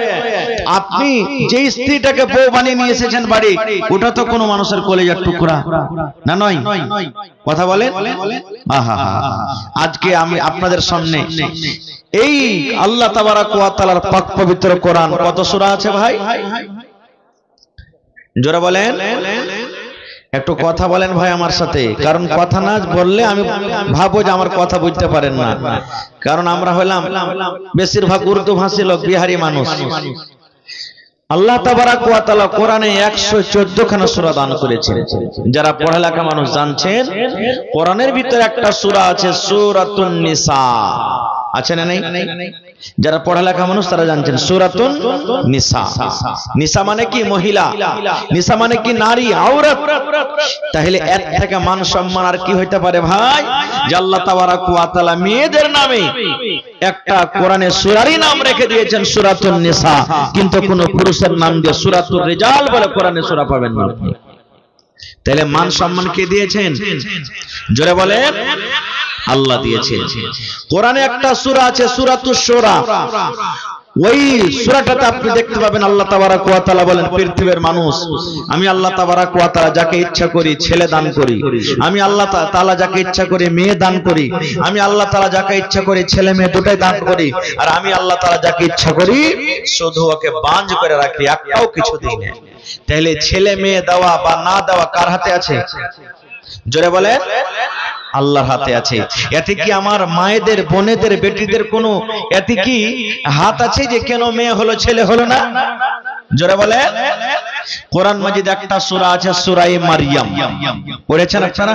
A: আপনি যে স্ত্রীটাকে বউ বানিয়ে নিয়ে এসেছেন বাড়ি, ওটা তো কোনো মানুষের কলেজের টুকরা না, নয়? কথা বলেন। আজকে আমি আপনাদের সামনে এই আল্লাহ তাবারাক ওয়া তাআলার পাক পবিত্র কোরআন, কত সূরা আছে ভাই? জোরে বলেন, একটু কথা বলেন ভাই আমার সাথে, কারণ কথা না বললে আমি ভাবো যে আমার কথা বুঝতে পারেন না, কারণ আমরা হলাম বেশিরভাগ উর্দু ভাষী লোক, বিহারি মানুষ। আল্লাহ তাবারাক ওয়া তাআলা কোরআনে 114 খানা সূরা দান করেছেন। যারা পড়ালেখা মানুষ জানছেন, কোরআনের ভিতরে একটা সূরা আছে সূরাতুন নিসা, আছে না নেই? যারা পড়ালেখা মানুষ তারা জানছেন সূরাতুন নিসা। নিসা মানে কি? মহিলা। নিসা মানে কি? নারী, আওরাত। তাহলে এর থেকে মান সম্মান আর কি হইতে পারে ভাই? যে আল্লাহ তাবারাক ওয়া তাআলা মেয়েদের নামে একটা কোরআনে সূরারই নাম রেখে দিয়েছেন সূরাতুন নিসা, কিন্তু কোন পুরুষের নাম দিয়ে সূরাতুর রিজাল বলে কোরআনে সূরা পাবেন না। তাহলে মান সম্মান কে দিয়েছেন? জোরে বলেন, আল্লাহ দিয়েছেন। কোরআনে একটা সূরা আছে সূরাতুশ শুরা, ওই সূরাটাতে আপনি দেখতে পাবেন আল্লাহ তাবারাক ওয়া তাআলা বলেন, পৃথিবীর মানুষ, আমি আল্লাহ তাবারাক ওয়া তাআলা যাকে ইচ্ছা করি ছেলে দান করি, আমি আল্লাহ তাআলা যাকে ইচ্ছা করি মেয়ে দান করি, আমি আল্লাহ তাআলা যাকে ইচ্ছা করি ছেলে মেয়ে দুটাই দান করি, আর আমি আল্লাহ তাআলা যাকে ইচ্ছা করি শুধু ওকে বাঁঝ করে রাখি, একটাও কিছু দিই না। তাহলে ছেলে মেয়ে দেওয়া বা না দেওয়া কার হাতে আছে? জোরে বলে, আল্লাহর হাতে আছে। এতে কি আমার মায়েদের, বোনেদের, বেটিদের কোনো এতে কি হাত আছে যে কেন মেয়ে হলো ছেলে হলো না? জোরে বলে। কোরআন মাজিদ একটা সূরা আছে সূরা মারইয়াম, পড়েছেন আপনারা?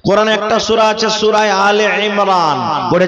A: কোরআনে একটা সূরা আছে সূরা আলে ইমরান, পড়েছেন?